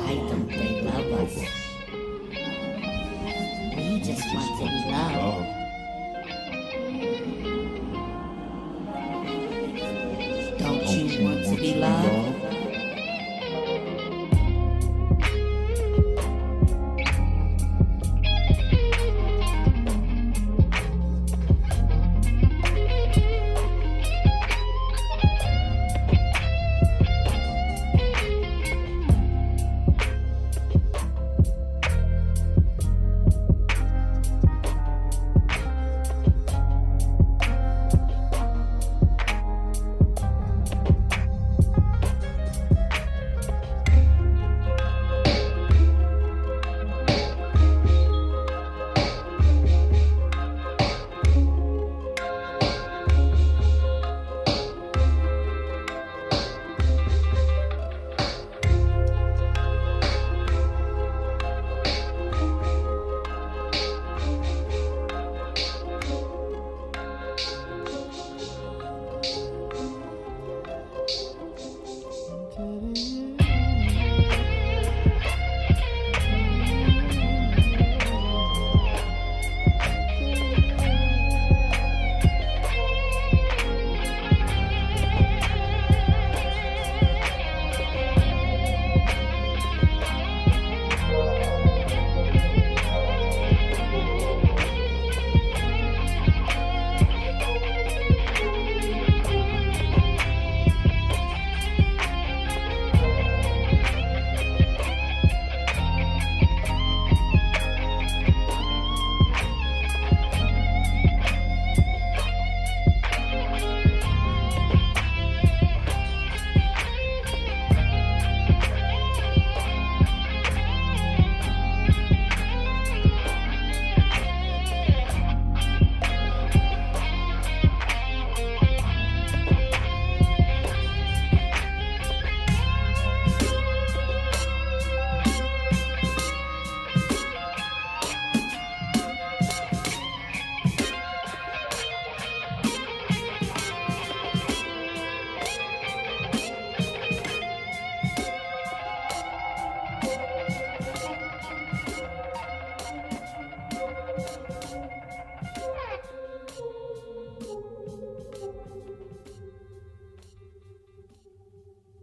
Why don't they love us? We just want to be loved. Don't you want to be loved?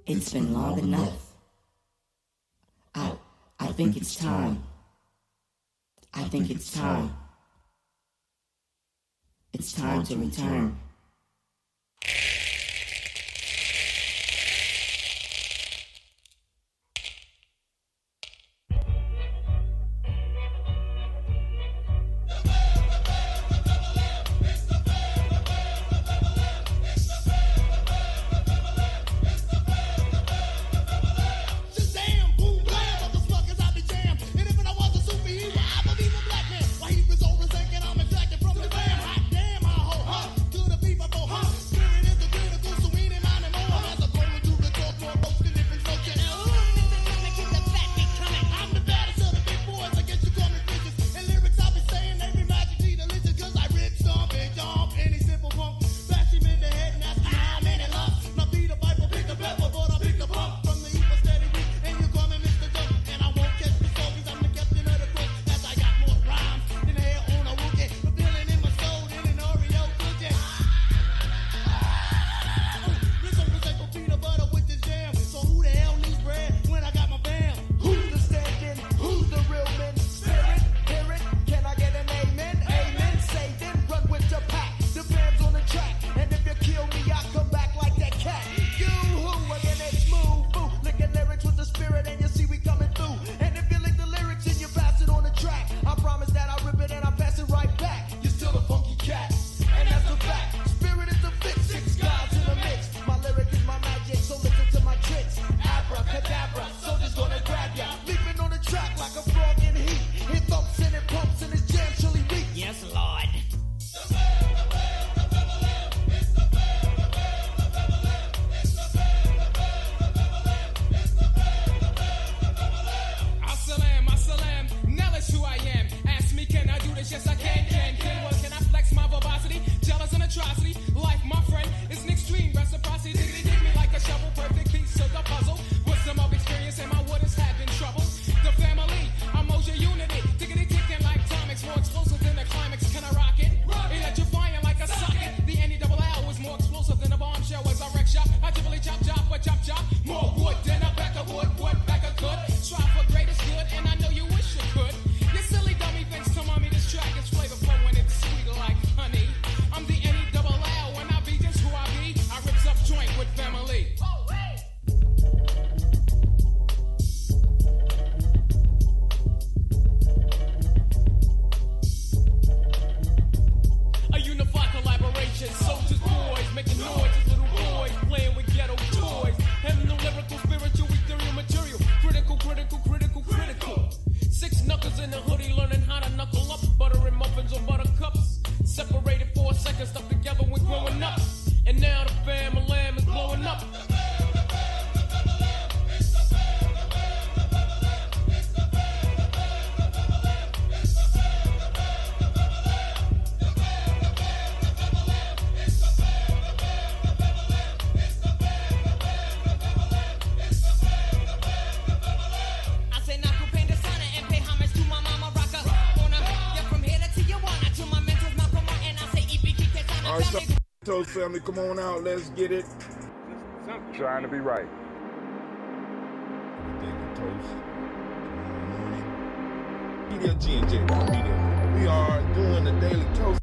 It's been long enough. I think it's time. I think it's time. It's time to return. To the All right, so Toast family, come on out. Let's get it. Trying to be right. Daily Toast. Tomorrow morning. Media G&J Media. We are doing the Daily Toast.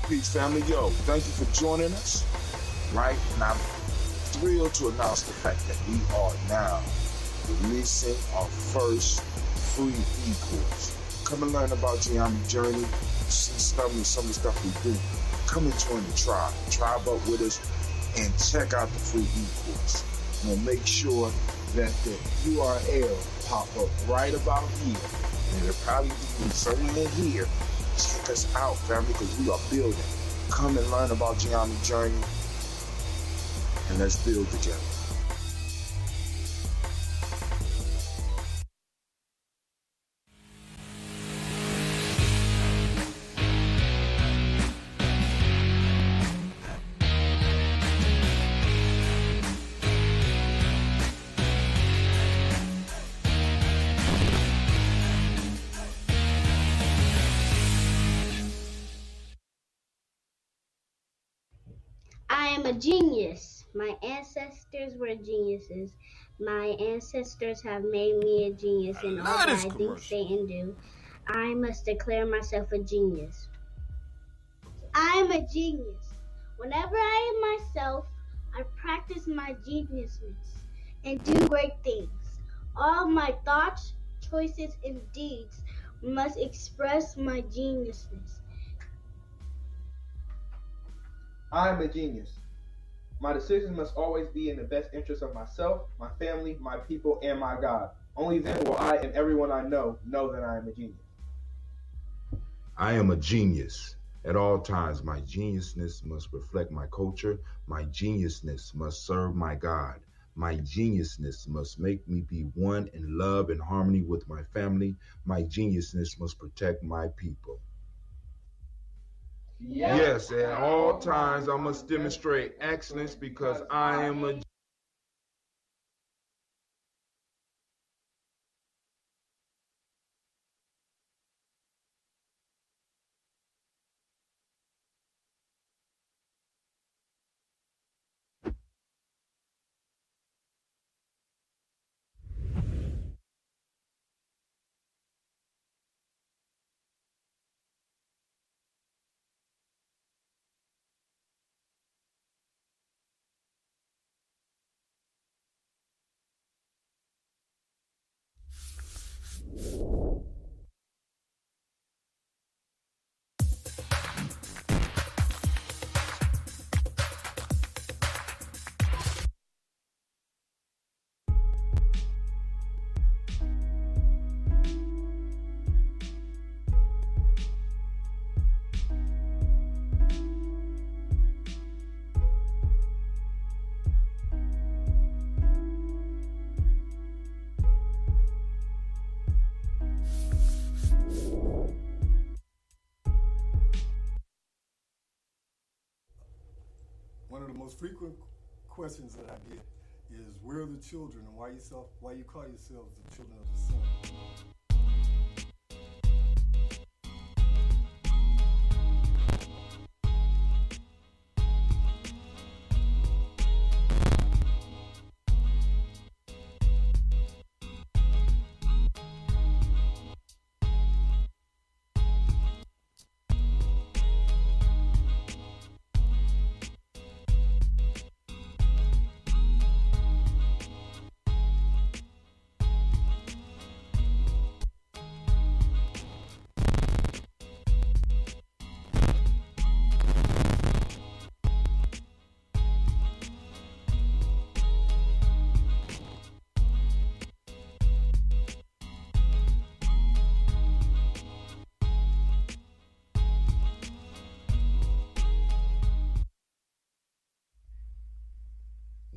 Peace family, yo, thank you for joining us, right? And I'm thrilled to announce the fact that we are now releasing our first free e-course. Come and learn about Gye-Nyame Journey, see some of the stuff we do. Come and join the tribe up with us, and check out the free e-course. We'll make sure that the URL pop up right about here, and it'll probably be somewhere here. Check us out, family, because we are building. Come and learn about Gye-Nyame Journey, and let's build together. I am a genius. My ancestors were geniuses. My ancestors have made me a genius in all that I think, say, and do. I must declare myself a genius. I am a genius. Whenever I am myself, I practice my geniusness and do great things. All my thoughts, choices, and deeds must express my geniusness. I am a genius. My decisions must always be in the best interest of myself, my family, my people, and my God. Only then will I and everyone I know that I am a genius. I am a genius. At all times, my geniusness must reflect my culture. My geniusness must serve my God. My geniusness must make me be one in love and harmony with my family. My geniusness must protect my people. Yes, at all times I must demonstrate excellence because I am a One of the most frequent questions that I get is, where are the children, and why you call yourselves the children of the sun?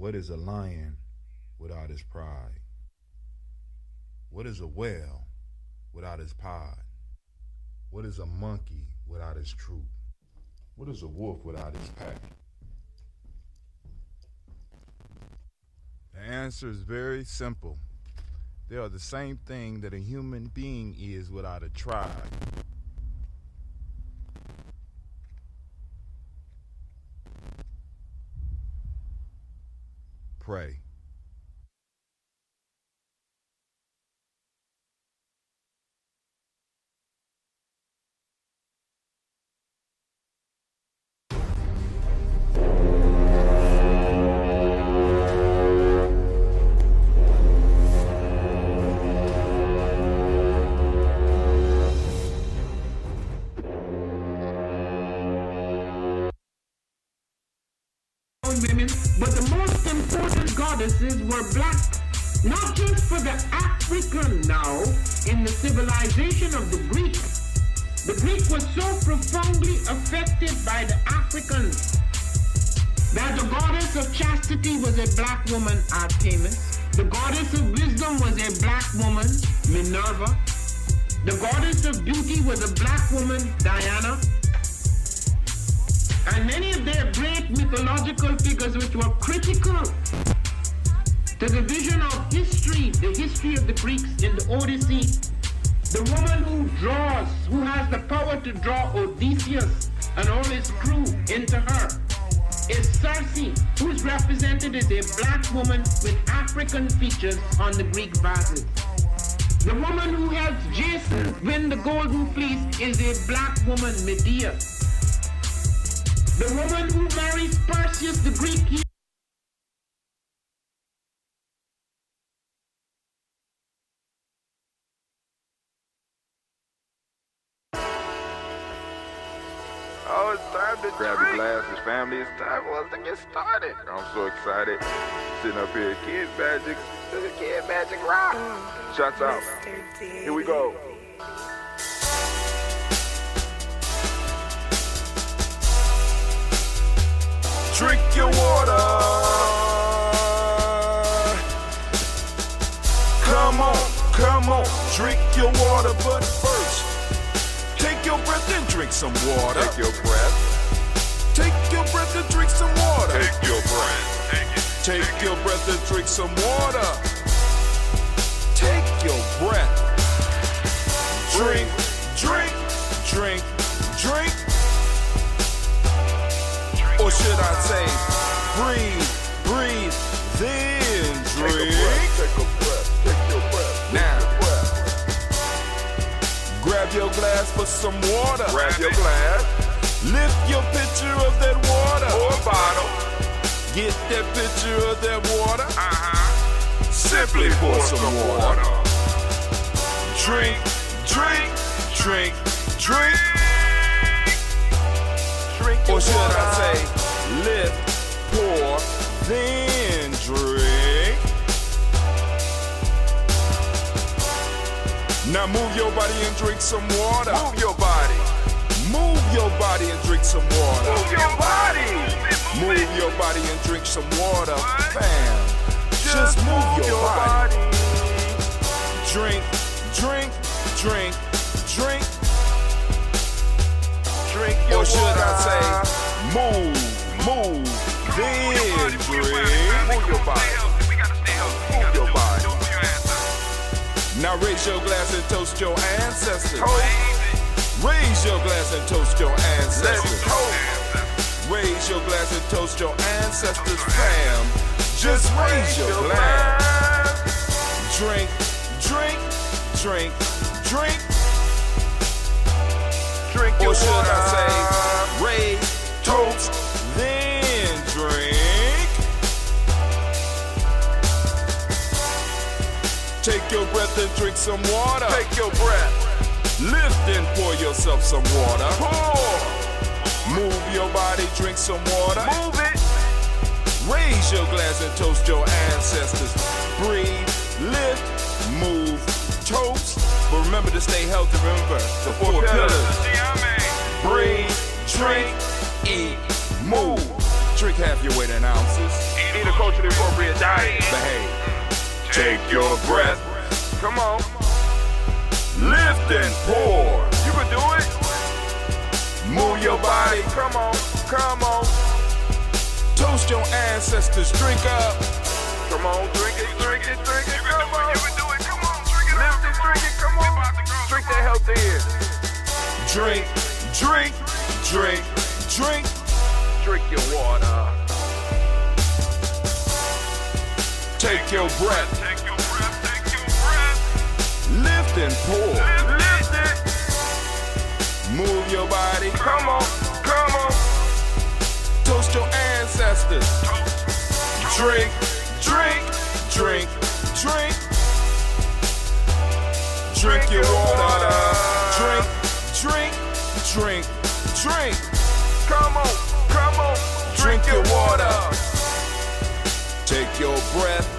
What is a lion without his pride? What is a whale without his pod? What is a monkey without his troop? What is a wolf without his pack? The answer is very simple. They are the same thing that a human being is without a tribe. Pray. Women, but the most important goddesses were black, not just for the African now, in the civilization of the Greek. The Greek was so profoundly affected by the Africans that the goddess of chastity was a black woman, Artemis. The goddess of wisdom was a black woman, Minerva. The goddess of beauty was a black woman, Diana. And many of their great mythological figures which were critical to the vision of history, the history of the Greeks in the Odyssey. The woman who draws, who has the power to draw Odysseus and all his crew into her, is Circe, who is represented as a black woman with African features on the Greek vases. The woman who helps Jason win the Golden Fleece is a black woman, Medea. The woman who marries Perseus, the Greek hero. Oh, it's time to grab your glasses, family. It's time for us to get started. I'm so excited. Sitting up here, Kids Magic. Kid Magic Rock. Shots out. Here we go. Drink your water. Come on, drink your water. But first, take your breath and drink some water. Take your breath. Take your breath and drink some water. Take your breath. Take your breath and drink some water. Take your breath. Drink, drink, drink, drink. Or should I say, breathe, breathe, then drink. Take a breath, take your breath. Now, grab your glass for some water. Grab your glass. Lift your pitcher of that water. Or bottle. Get that pitcher of that water. Simply pour some water. Drink, drink, drink, drink. Or should I say, lift, pour, then drink. Now move your body and drink some water. Move your body. Move your body and drink some water. Move your body. Move your body and drink some water. Fam, just move your body. Drink, drink, drink, drink. Drink your or should water. I say, move, then drink. Move your body. Move your body. Now raise your glass and toast your ancestors. Raise your glass and toast your ancestors. Raise your glass and toast your ancestors, fam. Just raise your glass. Drink, drink, drink, drink. Drink your or should water. I say, raise, toast, then drink. Take your breath and drink some water. Take your breath. Lift and pour yourself some water. Pour. Move your body, drink some water. Move it. Raise your glass and toast your ancestors. Breathe, lift, move, toast. But remember to stay healthy. Remember the four pillars. Breathe, drink, eat, move. Drink half your weight in ounces. Eat a culturally appropriate diet. Behave. Take your breath. Come on. Lift and pour. You can do it. Move your body. Come on. Come on. Toast your ancestors. Drink up. Come on. Drink it. Drink it. Drink it. Come on. You can do it. Come on. Drink it. Lift it. Drink it. Come on. Drink that healthy air. Drink. Drink. Drink. Drink. Drink your water. Take your breath. Take your breath. Take your breath. Lift and pour. Lift it. Move your body. Come on. Come on. Toast your ancestors. Drink. Drink. Drink. Drink. Drink your water. Drink. Drink. Drink. Drink. Come on. Come on. Drink your water. Take your breath.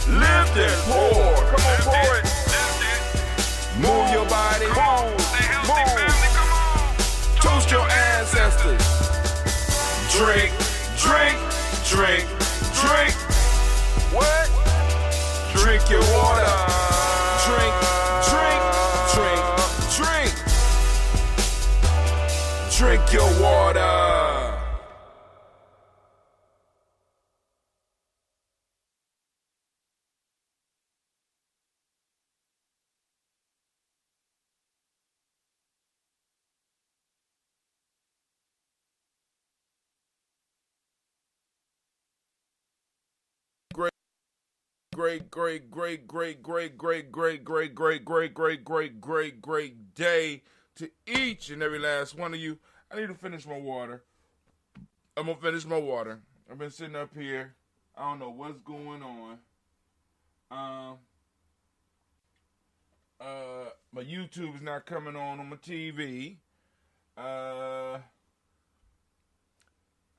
Lift and pour. Come on, pour it. Move your body. Move. Move. Toast your ancestors. Drink. Drink. Drink. Drink. What? Drink your water. Drink. Drink. Drink. Drink. Drink your water. Great day to each and every last one of you. I need to finish my water. I'm gonna finish my water. I've been sitting up here. I don't know what's going on. My YouTube is not coming on my TV. I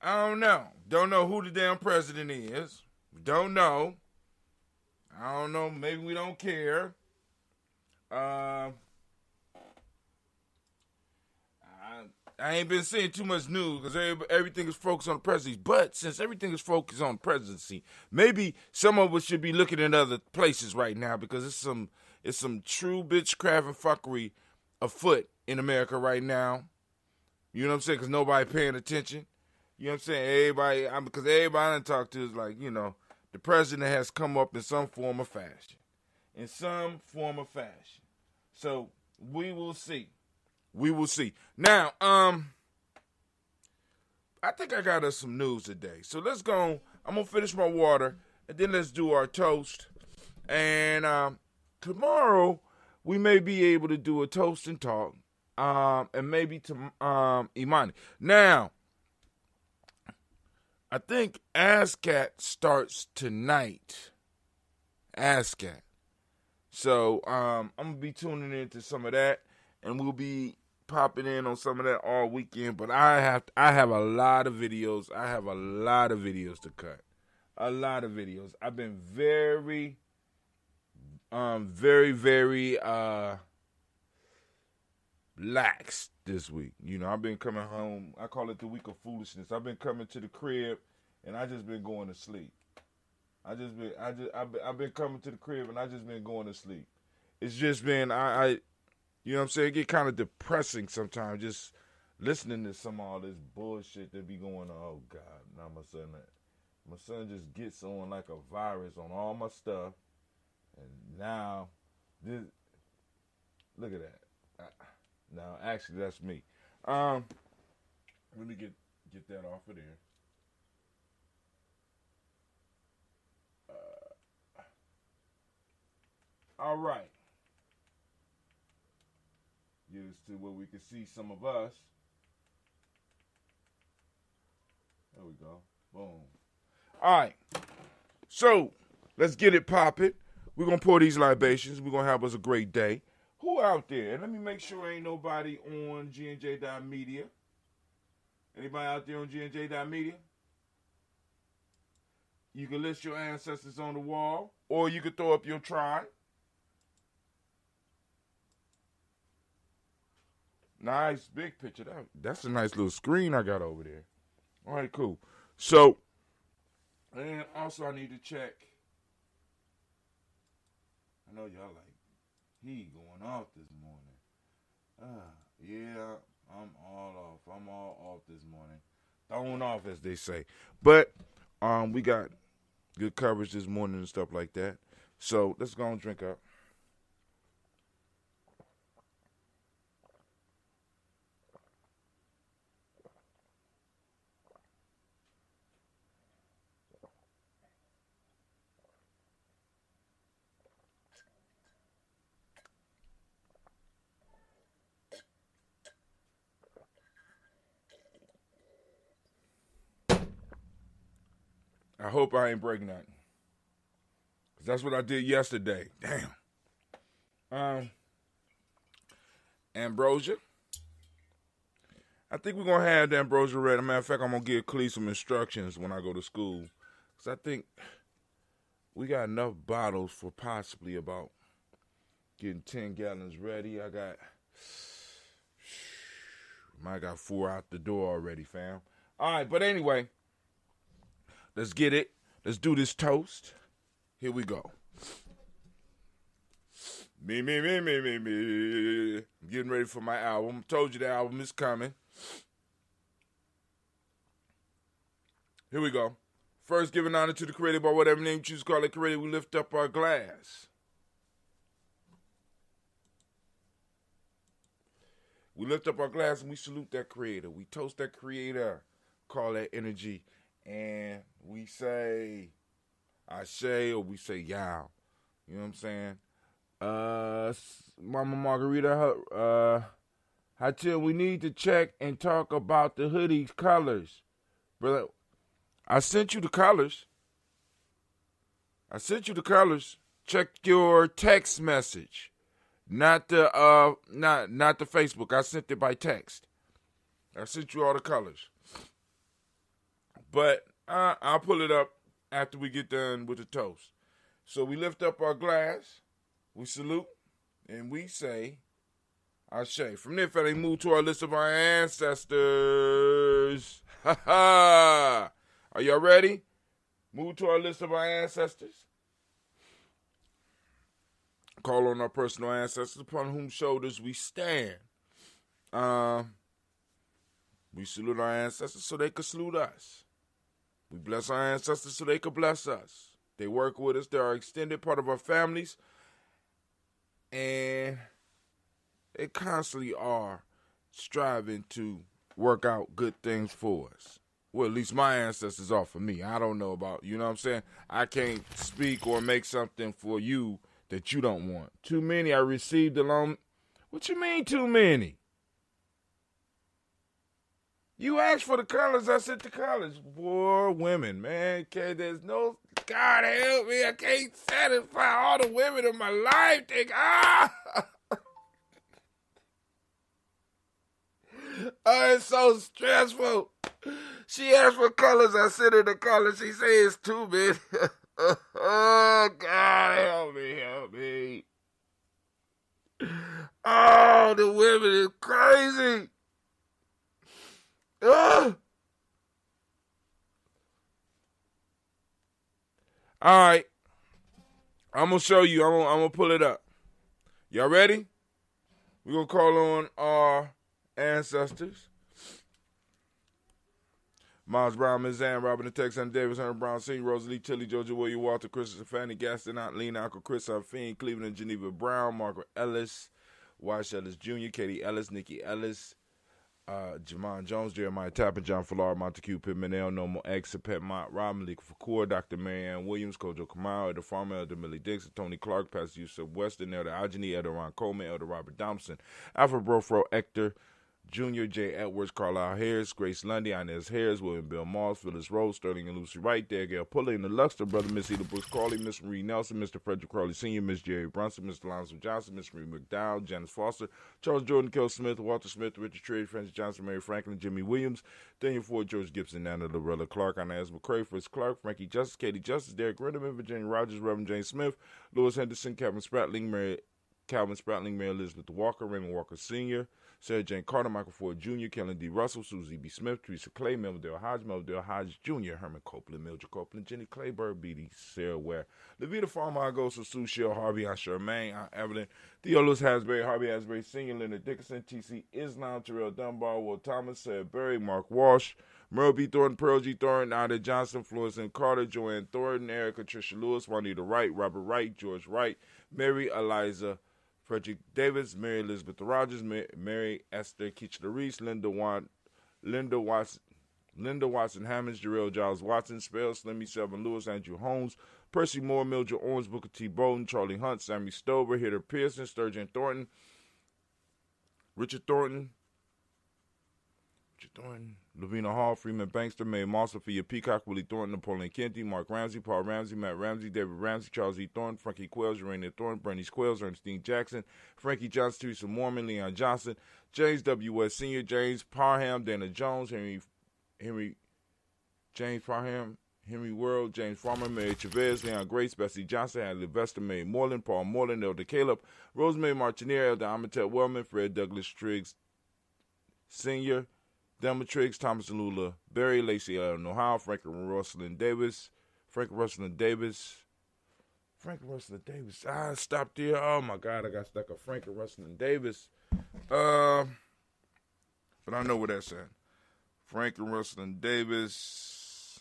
don't know. Don't know who the damn president is. Don't know. I don't know. Maybe we don't care. I ain't been seeing too much news because everything is focused on the presidency. But since everything is focused on the presidency, maybe some of us should be looking at other places right now because it's some true bitchcraft and fuckery afoot in America right now. You know what I'm saying? Because nobody paying attention. You know what I'm saying? Because everybody I talk to is like, you know, the president has come up in some form of fashion. In some form of fashion. So we will see. We will see. Now, I think I got us some news today. So let's go. I'm going to finish my water, and then let's do our toast. And tomorrow, we may be able to do a toast and talk, and maybe to Imani. Now, I think ASCAT starts tonight. ASCAT. So I'm going to be tuning into some of that, and we'll be popping in on some of that all weekend. But I have a lot of videos. I have a lot of videos to cut. A lot of videos. I've been very lax this week. You know, I've been coming home. I call it the week of foolishness. I've been coming to the crib, and I just been going to sleep. I've been coming to the crib, and I just been going to sleep. It's just been you know what I'm saying? It get kind of depressing sometimes just listening to some of all this bullshit that be going on. Oh, God. Now my son just gets on like a virus on all my stuff. And now, look at that. Now, actually, that's me. Let me get that off of there. All right. Get us to where we can see some of us. There we go. Boom. All right. So, let's get it popping. We're going to pour these libations. We're going to have us a great day. Who out there? And let me make sure ain't nobody on GNJ.media. Anybody out there on GNJ.media? You can list your ancestors on the wall, or you can throw up your tribe. Nice big picture. That's a nice little screen I got over there. All right, cool. So, and also I need to check. I know y'all like, he going off this morning. Yeah, I'm all off. I'm all off this morning. Thrown off, as they say. But we got good coverage this morning and stuff like that. So let's go and drink up. I hope I ain't breaking nothing. Because that's what I did yesterday. Damn. Ambrosia. I think we're going to have the ambrosia ready. As a matter of fact, I'm going to give Clee some instructions when I go to school. Because I think we got enough bottles for possibly about getting 10 gallons ready. I got 4 out the door already, fam. All right, but anyway. Let's get it. Let's do this toast. Here we go. Me. I'm getting ready for my album. Told you the album is coming. Here we go. First, giving honor to the Creator by whatever name you choose to call it Creator. We lift up our glass. We lift up our glass and we salute that Creator. We toast that Creator. Call that energy. And we say, Ashe, or we say, Yow. You know what I'm saying? Mama Margarita, Hatil, we need to check and talk about the hoodie's colors. Brother, I sent you the colors. Check your text message. Not the Facebook. I sent it by text. I sent you all the colors. But I'll pull it up after we get done with the toast. So we lift up our glass, we salute, and we say, Ashe. From there, they move to our list of our ancestors. Ha ha! Are y'all ready? Move to our list of our ancestors. Call on our personal ancestors upon whom shoulders we stand. We salute our ancestors so they could salute us. We bless our ancestors so they could bless us. They work with us. They are extended part of our families. And they constantly are striving to work out good things for us. Well, at least my ancestors are for me. I don't know about, you know what I'm saying? I can't speak or make something for you that you don't want. Too many I received along. What you mean too many? You asked for the colors, I sent the colors. Boy, women, man. Okay, there's no, God help me, I can't satisfy all the women in my life. Oh, it's so stressful. She asked for colors, I sent her the colors. She says it's too many. Oh, God, help me. Oh, the women is crazy. All right. I'm going to show you. I'm going to pull it up. Y'all ready? We're going to call on our ancestors. Miles Brown, Ms. Ann, Robert the Texan, Davis, Henry Brown, Sr., Rosalie, Tilly, Georgia, William, Walter, Christopher, Fanny, Gaston, Aunt Lena, Uncle Chris, Fiend, Cleveland, Geneva Brown, Margaret Ellis, Wash Ellis Jr., Katie Ellis, Nikki Ellis, Jamon Jones, Jeremiah Tappan, John Fallar, Montague Pittman, L, Normal X, Pet Mott, Rob Malik Fakour, Dr. Marianne Williams, Kojo Kamau, Elder Farmer, Elder Millie Dixon, Tony Clark, Pastor Yusuf Weston, Elder Algeny, Elder Ron Coleman, Elder Robert Thompson, Alfred Brofro, Ector, Junior, J. Edwards, Carlisle Harris, Grace Lundy, Inez Harris, William Bill Moss, Phyllis Rose, Sterling and Lucy Wright, Daniel Pulley, and the Luxter brother, Miss Eda Brooks Crawley, Miss Marie Nelson, Mr. Frederick Crawley Sr., Miss Jerry Brunson, Mr. Lonzo Johnson, Miss Marie McDowell, Janice Foster, Charles Jordan, Kel Smith, Walter Smith, Richard Trade, Francis Johnson, Mary Franklin, Jimmy Williams, Daniel Ford, George Gibson, Nana Lorella Clark, Inez McCray, Fritz Clark, Frankie Justice, Katie Justice, Derek Renderman, Virginia Rogers, Reverend James Smith, Louis Henderson, Calvin Spratling, Mary Elizabeth Walker, Raymond Walker Sr., Sarah Jane Carter, Michael Ford Jr., Kellen D. Russell, Susie B. Smith, Teresa Clay, Melville Hodge Jr., Herman Copeland, Mildred Copeland, Jenny Clayburg, B.D. Sarah Ware, Levita Farmer, Agosa, Sue Shell, Harvey, Aunt Charmaine, Aunt Evelyn, Theolus Hasbury, Harvey Hasbury Sr., Leonard Dickinson, T.C. Islam, Terrell Dunbar, Will Thomas, Sarah Berry, Mark Walsh, Merle B. Thornton, Pearl G. Thornton, Ida Johnson, Florence M. Carter, Joanne Thornton, Erica Tricia Lewis, Juanita Wright, Robert Wright, George Wright, Mary Eliza Frederick Davis, Mary Elizabeth Rogers, Mary Esther Kitchener Reese, Linda Watson Hammonds, Jarrell Giles Watson, Spell, Slimmy Selvin Lewis, Andrew Holmes, Percy Moore, Mildred Owens, Booker T. Bowden, Charlie Hunt, Sammy Stover, Hitter Pearson, Sturgeon Thornton, Richard Thornton, Lavina Hall, Freeman Bankster, Mae Moss, Sophia Peacock, Willie Thornton, Napoleon Kenty, Mark Ramsey, Paul Ramsey, Matt Ramsey, David Ramsey, Charles E. Thornton, Frankie Quells, Urania Thornton, Bernice Quells, Ernestine Jackson, Frankie Johnson, Teresa Mormon, Leon Johnson, James W. West Sr., James Parham, Dana Jones, James Parham, Henry World, James Farmer, Mary Chavez, Leon Grace, Bessie Johnson, Hadley Vesta, May Moreland, Paul Moreland, Elder Caleb, Rosemary Martineer, Elder Amitette Wellman, Fred Douglas Triggs Sr., Delma Triggs, Thomas and Lula Berry, Lacey Allen Ohio, Frank Russell Davis. I stopped there. Oh my God, I got stuck on Frank Russell Davis. But I know where that's at. Frank Russell Davis.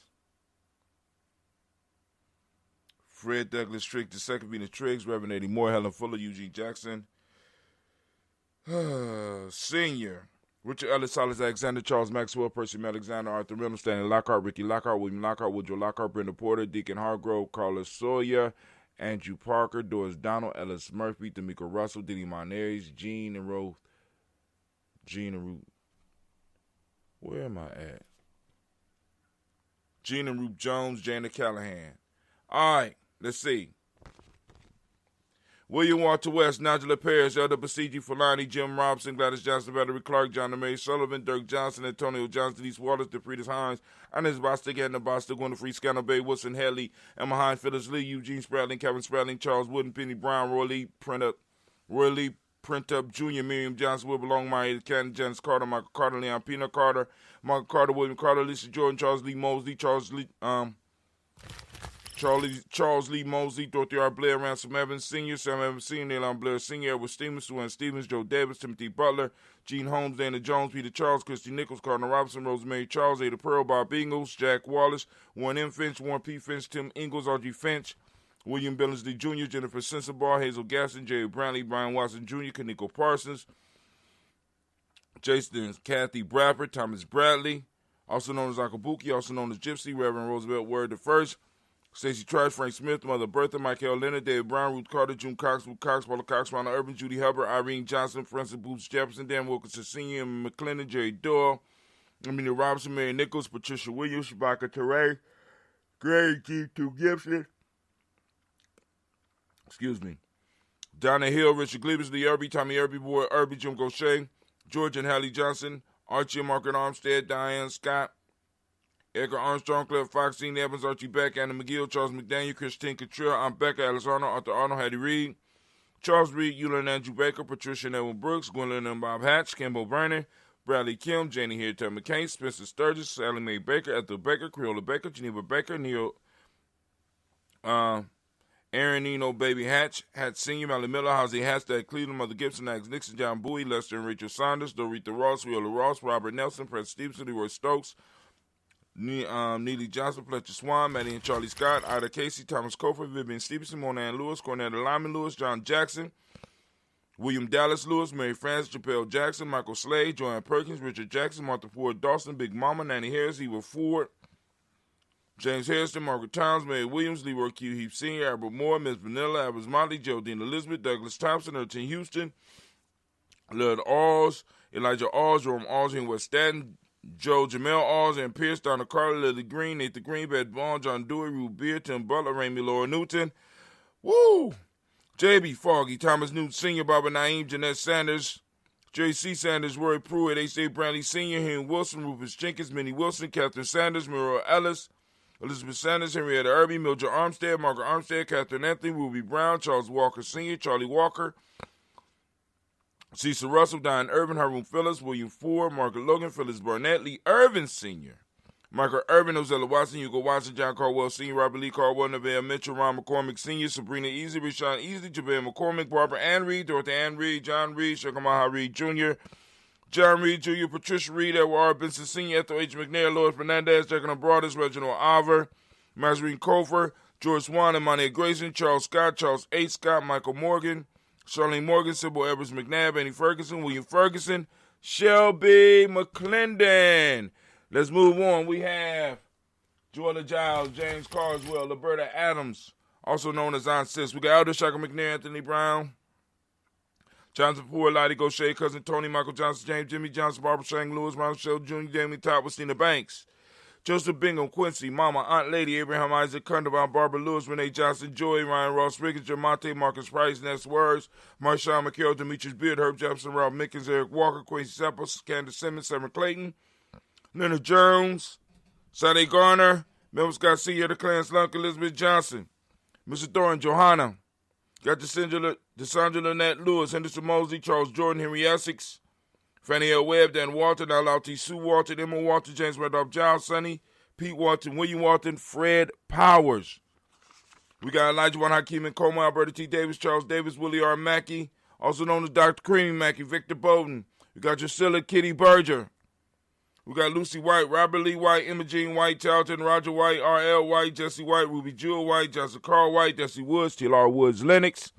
Fred Douglas Triggs, the second Venus Triggs, Reverend Eddie Moore, Helen Fuller, Eugene Jackson. Senior. Richard Ellis, Silas Alexander, Charles Maxwell, Percy Alexander, Arthur Reynolds, Stanley Lockhart, Ricky Lockhart, William Lockhart, Woodrow Lockhart, Brenda Porter, Deacon Hargrove, Carlos Sawyer, Andrew Parker, Doris Donald, Ellis Murphy, D'Amico Russell, Diddy Monares, Gene and Ruth. Where am I at? Gene and Ruth Jones, Jana Callahan. All right, let's see. William Walter West, Nigel Paris, Elder Basiji Fulani, Jim Robson, Gladys Johnson, Valerie Clark, John and Mary Sullivan, Dirk Johnson, Antonio Johnson, Denise Waters, DeFridas Hines, Inez Bostic, Edna Bostic, Gwenda Free, Scanner Bay, Wilson Haley, Emma Hines, Phyllis Lee, Eugene Spratling, Kevin Spratling, Charles Wooden, Penny Brown, Roy Lee, Print Up Jr., Miriam Johnson, Wilbur Longmire, Cannon, Janice Carter, Michael Carter, Leon Pina Carter, Michael Carter, William Carter, Lisa Jordan, Charles Lee Mosley, Charles Lee Mosley, Dorothy R. Blair, Ransom Evans Sr., Sam Evans Sr., Neilon Blair Sr., Edward Stevens, Suan Stevens, Joe Davis, Timothy Butler, Gene Holmes, Dana Jones, Peter Charles, Christy Nichols, Cardinal Robinson, Rosemary Charles, Ada Pearl, Bob Ingalls, Jack Wallace, Warren M. Finch, Warren P. Finch, Tim Ingalls, Audrey Finch, William Billingsley Jr., Jennifer Sensabaugh, Hazel Gaston, Jerry Brantley, Brian Watson Jr., Kaniko Parsons, Jason and Kathy Bradford, Thomas Bradley, also known as Akabuki, also known as Gypsy, Reverend Roosevelt Word the First, Stacey Trice, Frank Smith, Mother Bertha, Michael Leonard, David Brown, Ruth Carter, June Cox, Ruth Cox, Paula Cox, Ronald Urban, Judy Hubbard, Irene Johnson, Francis Boots Jefferson, Dan Wilkinson Sr., McClendon, Jerry Doyle, Amelia Robinson, Mary Nichols, Patricia Williams, Shabaka Teray, Greg G2 Gibson, Donna Hill, Richard Glebus, Lee Irby, Tommy Irby, Boy Irby, Jim Gaucher, George and Hallie Johnson, Archie and Margaret Armstead, Diane Scott, Edgar Armstrong, Cliff Fox, Dean Evans, Archie Beck, Anna McGill, Charles McDaniel, Christine Cottrell, Aunt Becca, Alice Arnold, Arthur Arnold, Hattie Reed, Charles Reed, Eula and Andrew Baker, Patricia and Edwin Brooks, Gwendolyn and Bob Hatch, Kimbo Vernon, Bradley Kim, Janie Harriet McCain, Spencer Sturgis, Sally Mae Baker, Ethel Baker, Creola Baker, Geneva Baker, Neil, Aaron Nino, Baby Hatch, Hatch Sr., Mally Miller, Hosey Hatch, Dad Cleveland, Mother Gibson, Alex Nixon, John Bowie, Lester and Rachel Saunders, Dorita Ross, Wheeler Ross, Robert Nelson, Fred Stevenson, Leroy Stokes, Neely Johnson, Fletcher Swan, Maddie and Charlie Scott, Ida Casey, Thomas Cofer, Vivian Stevenson, Mona Ann Lewis, Cornetta Lyman Lewis, John Jackson, William Dallas Lewis, Mary Frances, Chappelle Jackson, Michael Slade, Joanne Perkins, Richard Jackson, Martha Ford Dawson, Big Mama, Nanny Harris, Eva Ford, James Harrison, Margaret Towns, Mary Williams, Leroy Q. Heap Sr., Albert Moore, Ms. Vanilla, Albert Motley, Geraldine Elizabeth, Douglas Thompson, Erton Houston, Lord Alls, Elijah Alls, Jerome Alls, and West Staten, Joe Jamel Alls, and Pierce, Donna Carter, Lily Green, Nathan Green, Bed Vaughn, John Dewey, Ruth Beer, Tim Butler, Raimi Laura Newton, Woo! J.B. Foggy, Thomas Newton Sr., Barbara Naeem, Jeanette Sanders, J.C. Sanders, Roy Pruitt, H.A. Brantley Sr., Henry Wilson, Rufus Jenkins, Minnie Wilson, Catherine Sanders, Muriel Ellis, Elizabeth Sanders, Henrietta Irby, Mildred Armstead, Margaret Armstead, Catherine Anthony, Ruby Brown, Charles Walker Sr., Charlie Walker, Cecil Russell, Diane Irvin, Haroon Phillips, William Ford, Margaret Logan, Phyllis Barnett, Lee Irvin Sr., Michael Irvin, Ozella Watson, Hugo Watson, John Caldwell Sr., Robert Lee Caldwell, Nevaeh Mitchell, Ron McCormick Sr., Sabrina Easy, Rashawn Easy, Jabez McCormick, Barbara Ann Reed, Dorothy Ann Reed, John Reed, Shakamaha Reed Jr., John Reed Jr., Patricia Reed, Edward R. Benson Sr., Ethel H. McNair, Lois Fernandez, Jacob Broadus, Reginald Oliver, Mazarine Cofer, George Swan, Imani Grayson, Charles Scott, Charles H. Scott, Michael Morgan, Charlene Morgan, Sybil Evers McNabb, Annie Ferguson, William Ferguson, Shelby McClendon. Let's move on. We have Joella Giles, James Carswell, Liberta Adams, also known as Aunt Sis. We got Elder Shaka McNair, Anthony Brown, Jonathan Poor, Lottie Gaucher, Cousin Tony, Michael Johnson, James Jimmy Johnson, Barbara Shang Lewis, Ronald Shell Jr., Damien Top, Christina Banks, Joseph Bingham, Quincy, Mama, Aunt Lady, Abraham Isaac, Cunderbound, Barbara Lewis, Renee Johnson, Joy, Ryan Ross, Riggins, Jermonte, Marcus Price, Ness Words, Marshawn McHale, Demetrius Beard, Herb Jefferson, Ralph Mickens, Eric Walker, Quincy Seppels, Candace Simmons, Severn Clayton, Leonard Jones, Sade Garner, Melvin Scott Sr., the Clan Slunk, Elizabeth Johnson, Mr. Thorin, Johanna, got Desandra Lynette Lewis, Henderson Mosley, Charles Jordan, Henry Essex, Fannie L. Webb, Dan Walton, Alauti Sue Walton, Emma Walton, James Randolph Giles, Sonny, Pete Walton, William Walton, Fred Powers. We got Elijah Juan Hakeem and Coleman, Alberta T. Davis, Charles Davis, Willie R. Mackey, also known as Dr. Creamy Mackey, Victor Bowden. We got Drusilla Kitty Berger. We got Lucy White, Robert Lee White, Imogene White, Charlton, Roger White, R.L. White, Jesse White, Ruby Jewel White, Johnson Carl White, Jesse Woods, T.L.R. Woods, Lennox.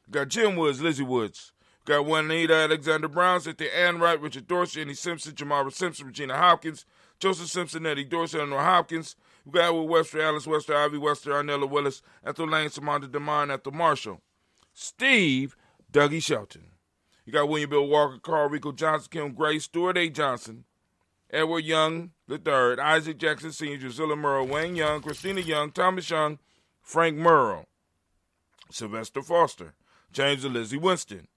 We got Jim Woods, Lizzie Woods. We got Juanita Alexander Brown, Cynthia Ann Wright, Richard Dorsey, Annie Simpson, Jamara Simpson, Regina Hopkins, Joseph Simpson, Eddie Dorsey, Eleanor Hopkins. We got Edward Webster, Alice Webster, Ivy Webster, Arnella Willis, Ethel Lane, Samantha DeMond, Ethel Marshall. Steve Dougie Shelton. You got William Bill Walker, Carl Rico Johnson, Kim Gray, Stuart A. Johnson, Edward Young III, Isaac Jackson Sr., Drusilla Murrow, Wayne Young, Christina Young, Thomas Young, Frank Murrow, Sylvester Foster, James and Lizzie Winston,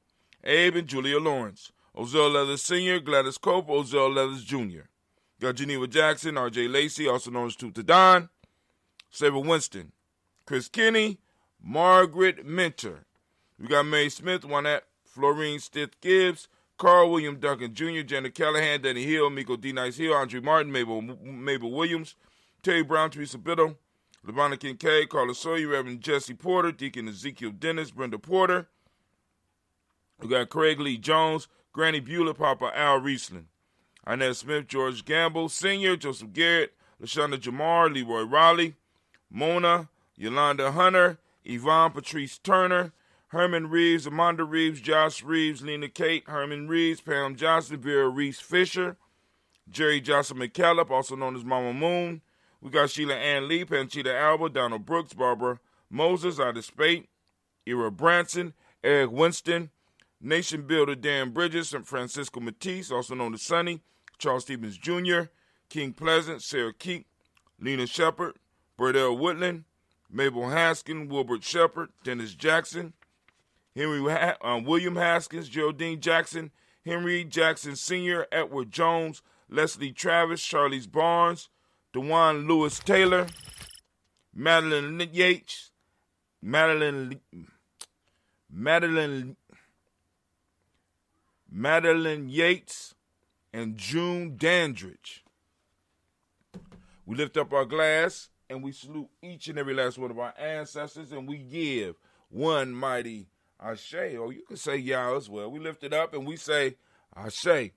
Abe and Julia Lawrence, Ozell Leathers Sr., Gladys Cope, Ozell Leathers Jr. Got Geneva Jackson, R.J. Lacey, also known as Tooth to Don, Saber Winston, Chris Kinney, Margaret Minter. We got Mary Smith, Juanette Florine Stith Gibbs, Carl William Duncan Jr., Janet Callahan, Danny Hill, Miko D. Nice Hill, Andre Martin, Mabel Williams, Terry Brown, Teresa Biddle, LeVonna Kincaid, Carla Sawyer, Reverend Jesse Porter, Deacon Ezekiel Dennis, Brenda Porter. We got Craig Lee Jones, Granny Bewlett, Papa Al Riesling, Inez Smith, George Gamble Sr., Joseph Garrett, LaShonda Jamar, Leroy Raleigh, Mona, Yolanda Hunter, Yvonne Patrice Turner, Herman Reeves, Amanda Reeves, Josh Reeves, Lena Kate, Herman Reeves, Pam Johnson, Vera Reese Fisher, Jerry Johnson McCallum, also known as Mama Moon. We got Sheila Ann Lee, Panchita Alba, Donald Brooks, Barbara Moses, Ida Spate, Ira Branson, Eric Winston, Nation Builder Dan Bridges, and Francisco Matisse, also known as Sonny, Charles Stevens Jr., King Pleasant, Sarah Keek, Lena Shepard, Burdell Woodland, Mabel Haskin, Wilbert Shepard, Dennis Jackson, William Haskins, Geraldine Jackson, Henry Jackson Sr., Edward Jones, Leslie Travis, Charlize Barnes, DeJuan Lewis Taylor, Madeline Yates, Madeline Yates, and June Dandridge. We lift up our glass and we salute each and every last one of our ancestors, and we give one mighty Ashe, or you can say Yah as well. We lift it up and we say Ashe.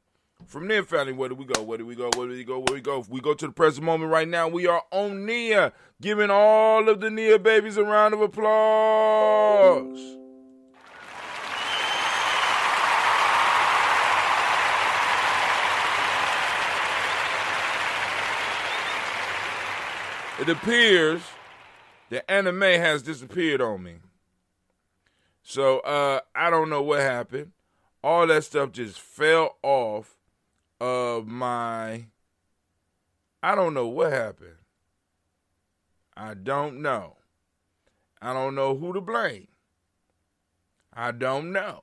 From there, family, where do we go? Where do we go? Where do we go? Where do we go? If we go to the present moment right now, we are on Nia, giving all of the Nia babies a round of applause. It appears the anime has disappeared on me. So, I don't know what happened. All that stuff just fell off of my... I don't know what happened. I don't know. I don't know who to blame. I don't know.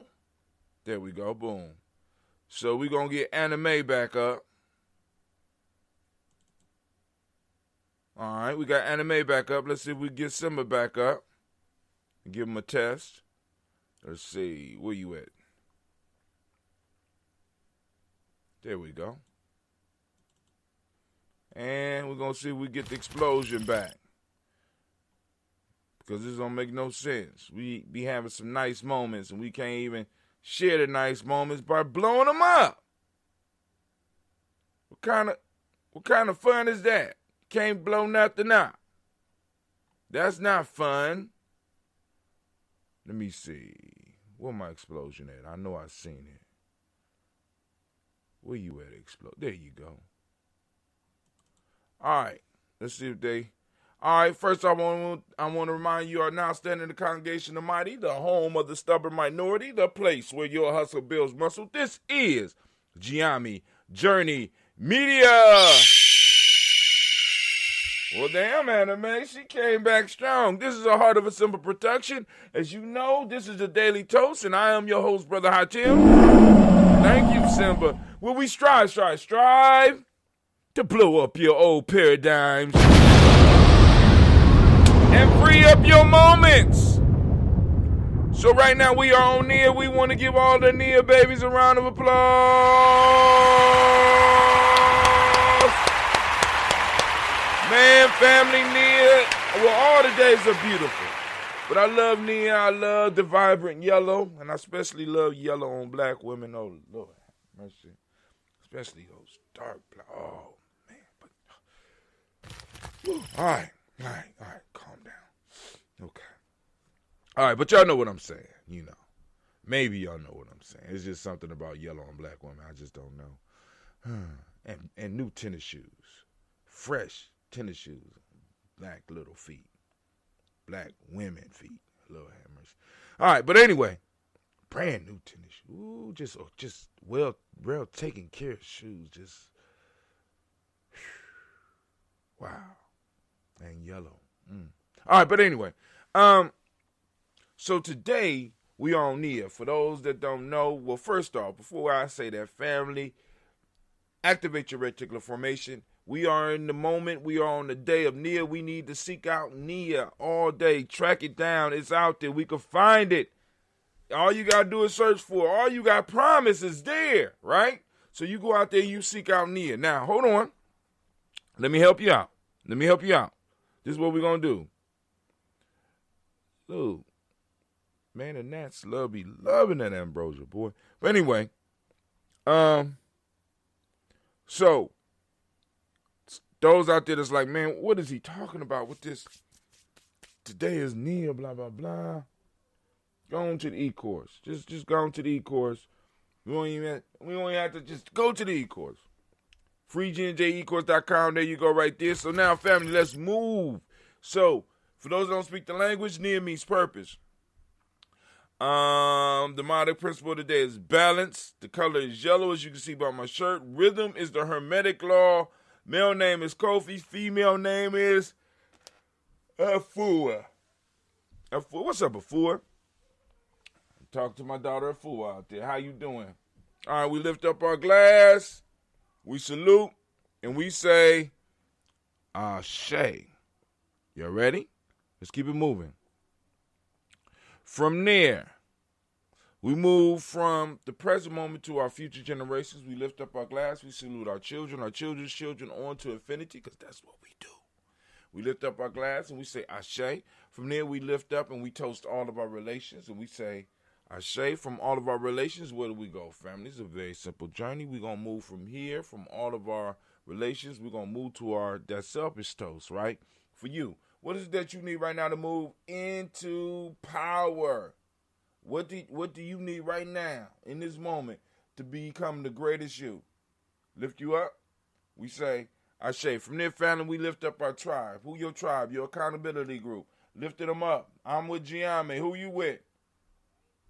There we go. Boom. So, we're going to get anime back up. All right, we got anime back up. Let's see if we get Simba back up. Give him a test. Let's see. Where you at? There we go. And we're going to see if we get the explosion back. Because this don't make no sense. We be having some nice moments, and we can't even share the nice moments by blowing them up. What kind of fun is that? Can't blow nothing up. That's not fun. Let me see. Where my explosion at? I know I seen it. Where you at, explode? There you go. All right. Let's see if they... All right, first I want to remind you are now standing in the congregation of mighty, the home of the stubborn minority, the place where your hustle builds muscle. This is Gye-Nyame Journey Media. Well, damn, Anime, she came back strong. This is a Heart of a Simple production. As you know, this is a Daily Toast, and I am your host, Brother Hatim. Thank you, Simba. Will we strive to blow up your old paradigms and free up your moments. So right now we are on Nia. We want to give all the Nia babies a round of applause. Man, family, Nia. Well, all the days are beautiful. But I love Nia. I love the vibrant yellow. And I especially love yellow on black women. Oh, Lord mercy. Especially those dark black. Oh, man. But, all right. Calm down. Okay. All right, but y'all know what I'm saying. You know. Maybe y'all know what I'm saying. It's just something about yellow and black women. I just don't know. And new tennis shoes. Fresh tennis shoes. Black little feet. Black women feet. Little hammers. All right, but anyway. Brand new tennis shoes. Ooh, just well taken care of shoes. Just wow. And yellow. All right, but anyway. So today we on Nia. For those that don't know, well, first off, before I say that, family, activate your reticular formation. We are in the moment. We are on the day of Nia. We need to seek out Nia all day. Track it down. It's out there. We can find it. All you got to do is search for it. All you got promise is there, right? So you go out there, you seek out Nia. Now, hold on. Let me help you out. This is what we're going to do. Ooh. Man, the Nats be loving that ambrosia, boy. But anyway, so those out there that's like, man, what is he talking about with this? Today is Nia, blah, blah, blah. Go on to the e-course. Just go on to the e-course. We don't even have to just go to the e-course. FreeGNJEcourse.com. There you go right there. So now, family, let's move. So, for those that don't speak the language, Nia means purpose. The motto principle today is balance. The color is yellow, as you can see by my shirt. Rhythm is the hermetic law. Male name is Kofi. Female name is Afua. What's up, Afua? Talk to my daughter Afua out there. How you doing? All right, we lift up our glass. We salute, and we say, Ashe. You ready? Let's keep it moving. From there, we move from the present moment to our future generations. We lift up our glass. We salute our children's children on to infinity, because that's what we do. We lift up our glass, and we say, Ashe. From there, we lift up, and we toast all of our relations, and we say, Ashe. From all of our relations, where do we go, family? It's a very simple journey. We're going to move from here, from all of our relations. We're going to move to that selfish toast, right? For you, what is it that you need right now to move into power? What do you need right now, in this moment, to become the greatest you? Lift you up? We say, Ashe. From there, family, we lift up our tribe. Who your tribe? Your accountability group. Lifted them up. I'm with Gye-Nyame. Who you with?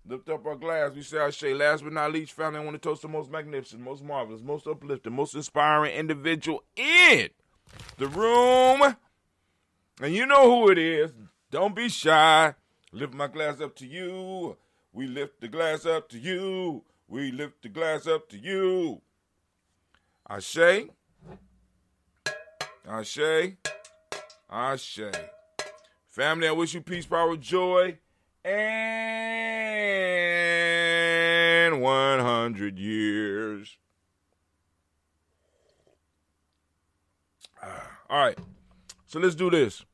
Lift up our glass. We say Ashe. Last but not least, family, I want to toast the most magnificent, most marvelous, most uplifting, most inspiring individual in the room. And you know who it is. Don't be shy. Lift my glass up to you. We lift the glass up to you. We lift the glass up to you. Ashe. Ashe. Ashe. Family, I wish you peace, power, joy, and 100 years. All right. So let's do this.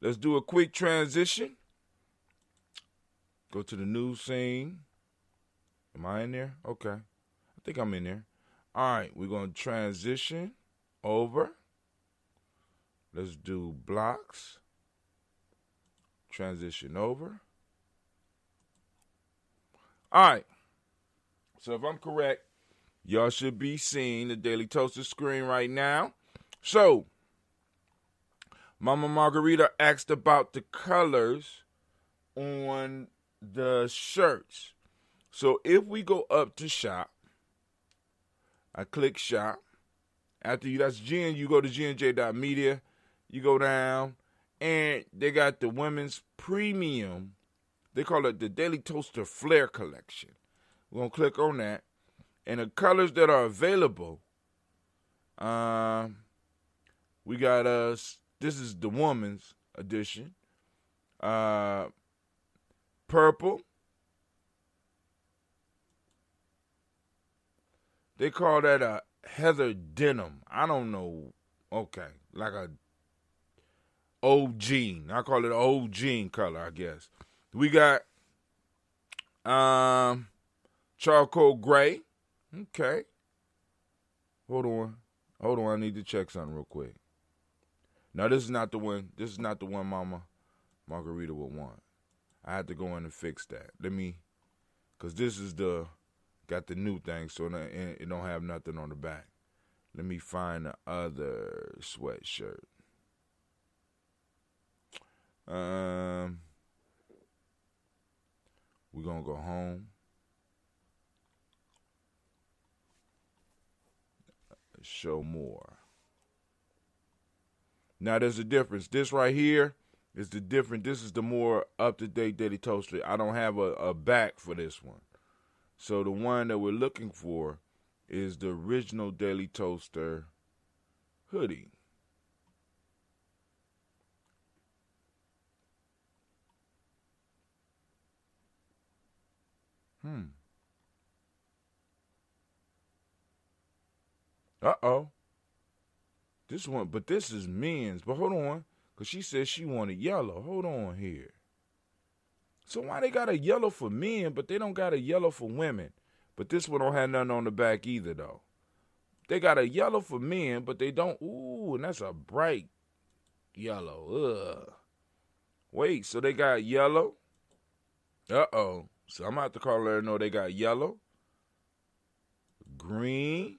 Let's do a quick transition. Go to the news scene. Am I in there? Okay. I think I'm in there. All right. We're going to transition over. Let's do blocks. Transition over. All right. So if I'm correct, y'all should be seeing the Daily Toaster screen right now. So, Mama Margarita asked about the colors on the shirts. So if we go up to shop, I click shop. After you, that's Gen, you go to gnj.media, you go down, and they got the women's premium. They call it the Daily Toaster Flare Collection. We're going to click on that. And the colors that are available, we got us. This is the woman's edition. Purple. They call that a heather denim. I don't know. Okay. Like a old jean. I call it an old jean color, I guess. We got charcoal gray. Okay. Hold on. I need to check something real quick. Now, this is not the one. This is not the one Mama Margarita would want. I had to go in and fix that. Because this is got the new thing, so it don't have nothing on the back. Let me find the other sweatshirt. We're going to go home. Show more. Now, there's a difference. This right here is the different. This is the more up-to-date Daily Toaster. I don't have a back for this one. So the one that we're looking for is the original Daily Toaster hoodie. Uh-oh. This one, but this is men's. But hold on, because she said she wanted yellow. Hold on here. So why they got a yellow for men, but they don't got a yellow for women? But this one don't have nothing on the back either, though. They got a yellow for men, but they don't. Ooh, and that's a bright yellow. Ugh. Wait, so they got yellow? Uh-oh. So I'm going to have to call her and know they got yellow, green,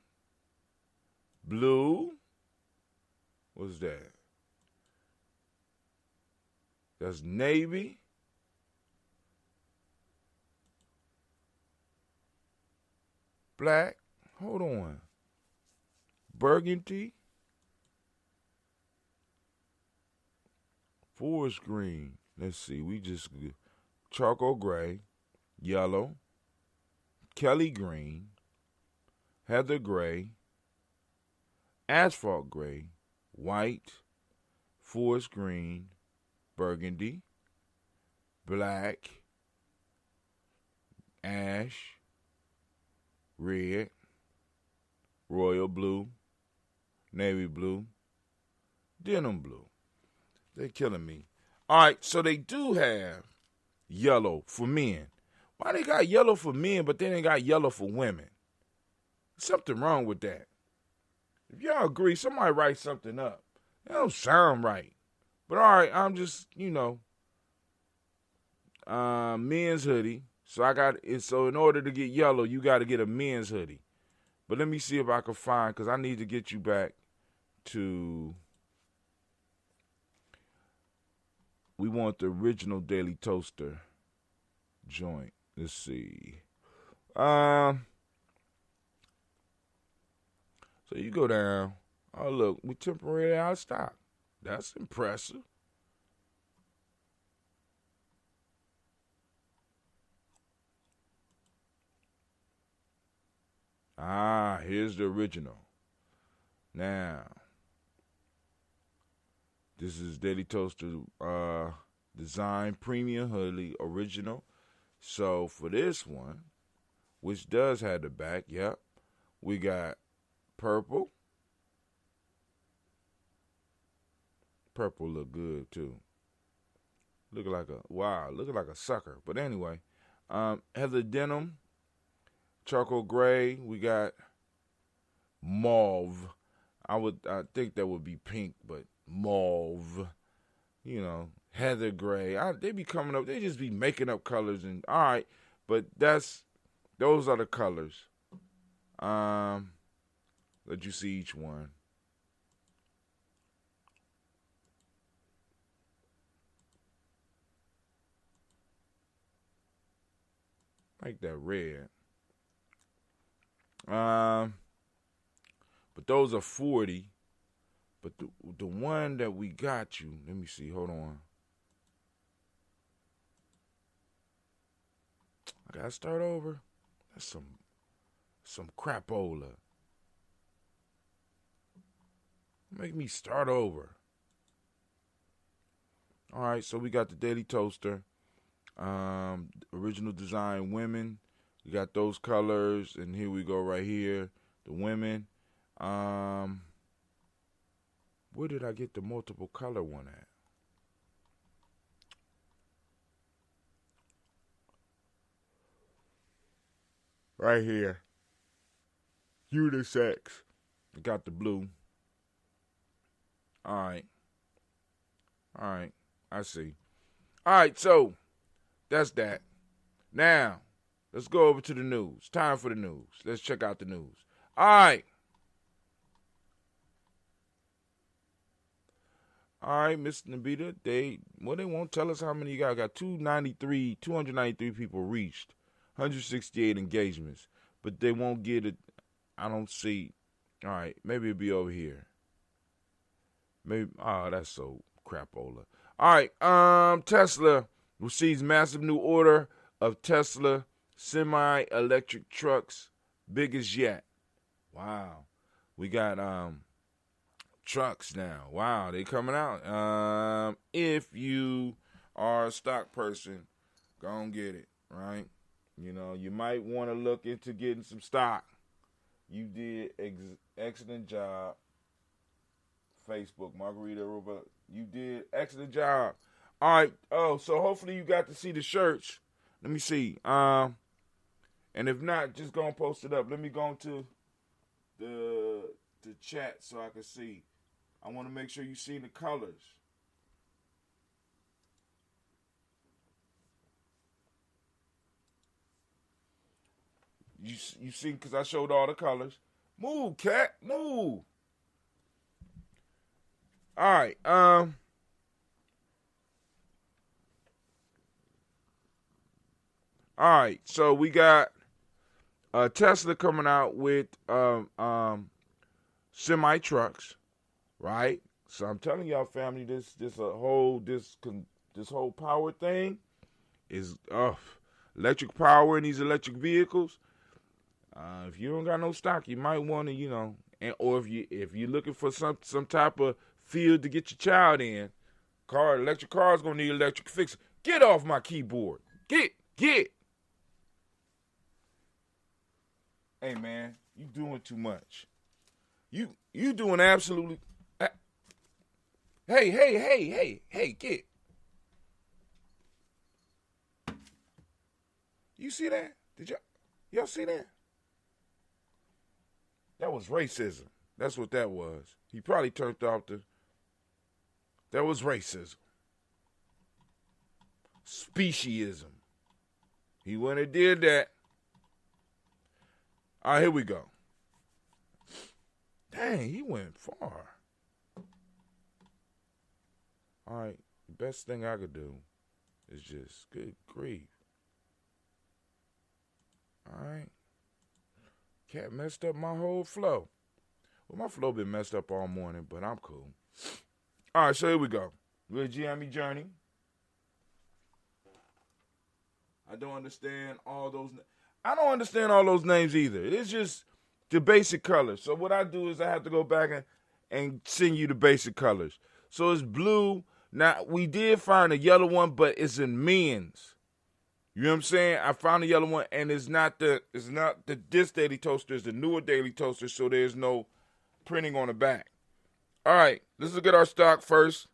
blue. What's that? That's navy. Black. Hold on. Burgundy. Forest green. Let's see. We just charcoal gray, yellow, Kelly green, heather gray, asphalt gray, white, forest green, burgundy, black, ash, red, royal blue, navy blue, denim blue. They're killing me. All right, so they do have yellow for men. Why they got yellow for men, but they ain't got yellow for women? Something wrong with that. If y'all agree, somebody write something up. That don't sound right. But all right, I'm just, men's hoodie. So I got it. So in order to get yellow, you got to get a men's hoodie. But let me see if I can find, because I need to get you back to. We want the original Daily Toaster joint. Let's see. So you go down. Oh, look, we temporarily out of stock. That's impressive. Here's the original. Now, this is Daily Toaster Design Premium Hoodie Original. So for this one, which does have the back, yep, we got purple, Purple look good too. Looking like a sucker. But anyway, Heather Denim, charcoal gray. We got mauve. I think that would be pink, but mauve. You know, heather gray. They be coming up. They just be making up colors and all right. But those are the colors. Let you see each one. Like that red. But those are 40. But the one that we got you, let me see, hold on. I gotta start over. That's some crapola. Make me start over. All right, so we got the Daily Toaster. Original design women. We got those colors, and here we go right here. The women. Where did I get the multiple color one at? Right here. Unisex. I got the blue. All right. I see. All right, so that's that. Now, let's go over to the news. Time for the news. Let's check out the news. All right. All right, Mr. Nabita, they won't tell us how many you got. I got 293 people reached, 168 engagements, but they won't get it. I don't see. All right, maybe it'll be over here. Maybe, that's so crapola. All right, Tesla receives massive new order of Tesla semi-electric trucks, biggest yet. Wow. We got trucks now. Wow, they coming out. If you are a stock person, go and get it, right? You know, you might want to look into getting some stock. You did excellent job. Facebook, Margarita Ruba, you did excellent job. All right. Oh, so hopefully you got to see the shirts. Let me see. And if not, just go and post it up. Let me go into the chat so I can see. I want to make sure you see the colors. You see, because I showed all the colors. Move, cat, move. All right. All right. So we got Tesla coming out with semi trucks, right? So I'm telling y'all, family, this whole power thing is electric power in these electric vehicles. If you don't got no stock, you might want to, or if you're looking for some type of field to get your child in, electric car's gonna need electric fix. Get off my keyboard. Get. Hey man, you doing too much. You doing absolutely. Hey, get. You see that? Did y'all see that? That was racism. That's what that was. He probably turned off that was racism. Speciesism. He went and did that. All right, here we go. Dang, he went far. All right, the best thing I could do is just, good grief. All right. Cat messed up my whole flow. Well, my flow been messed up all morning, but I'm cool. All right, so here we go. We're at Gye-Nyame Journey. I don't understand all those names either. It's just the basic colors. So what I do is I have to go back and send you the basic colors. So it's blue. Now, we did find a yellow one, but it's in men's. You know what I'm saying? I found a yellow one, and this Daily Toaster is the newer Daily Toaster, so there's no printing on the back. All right, let's look at our stock first.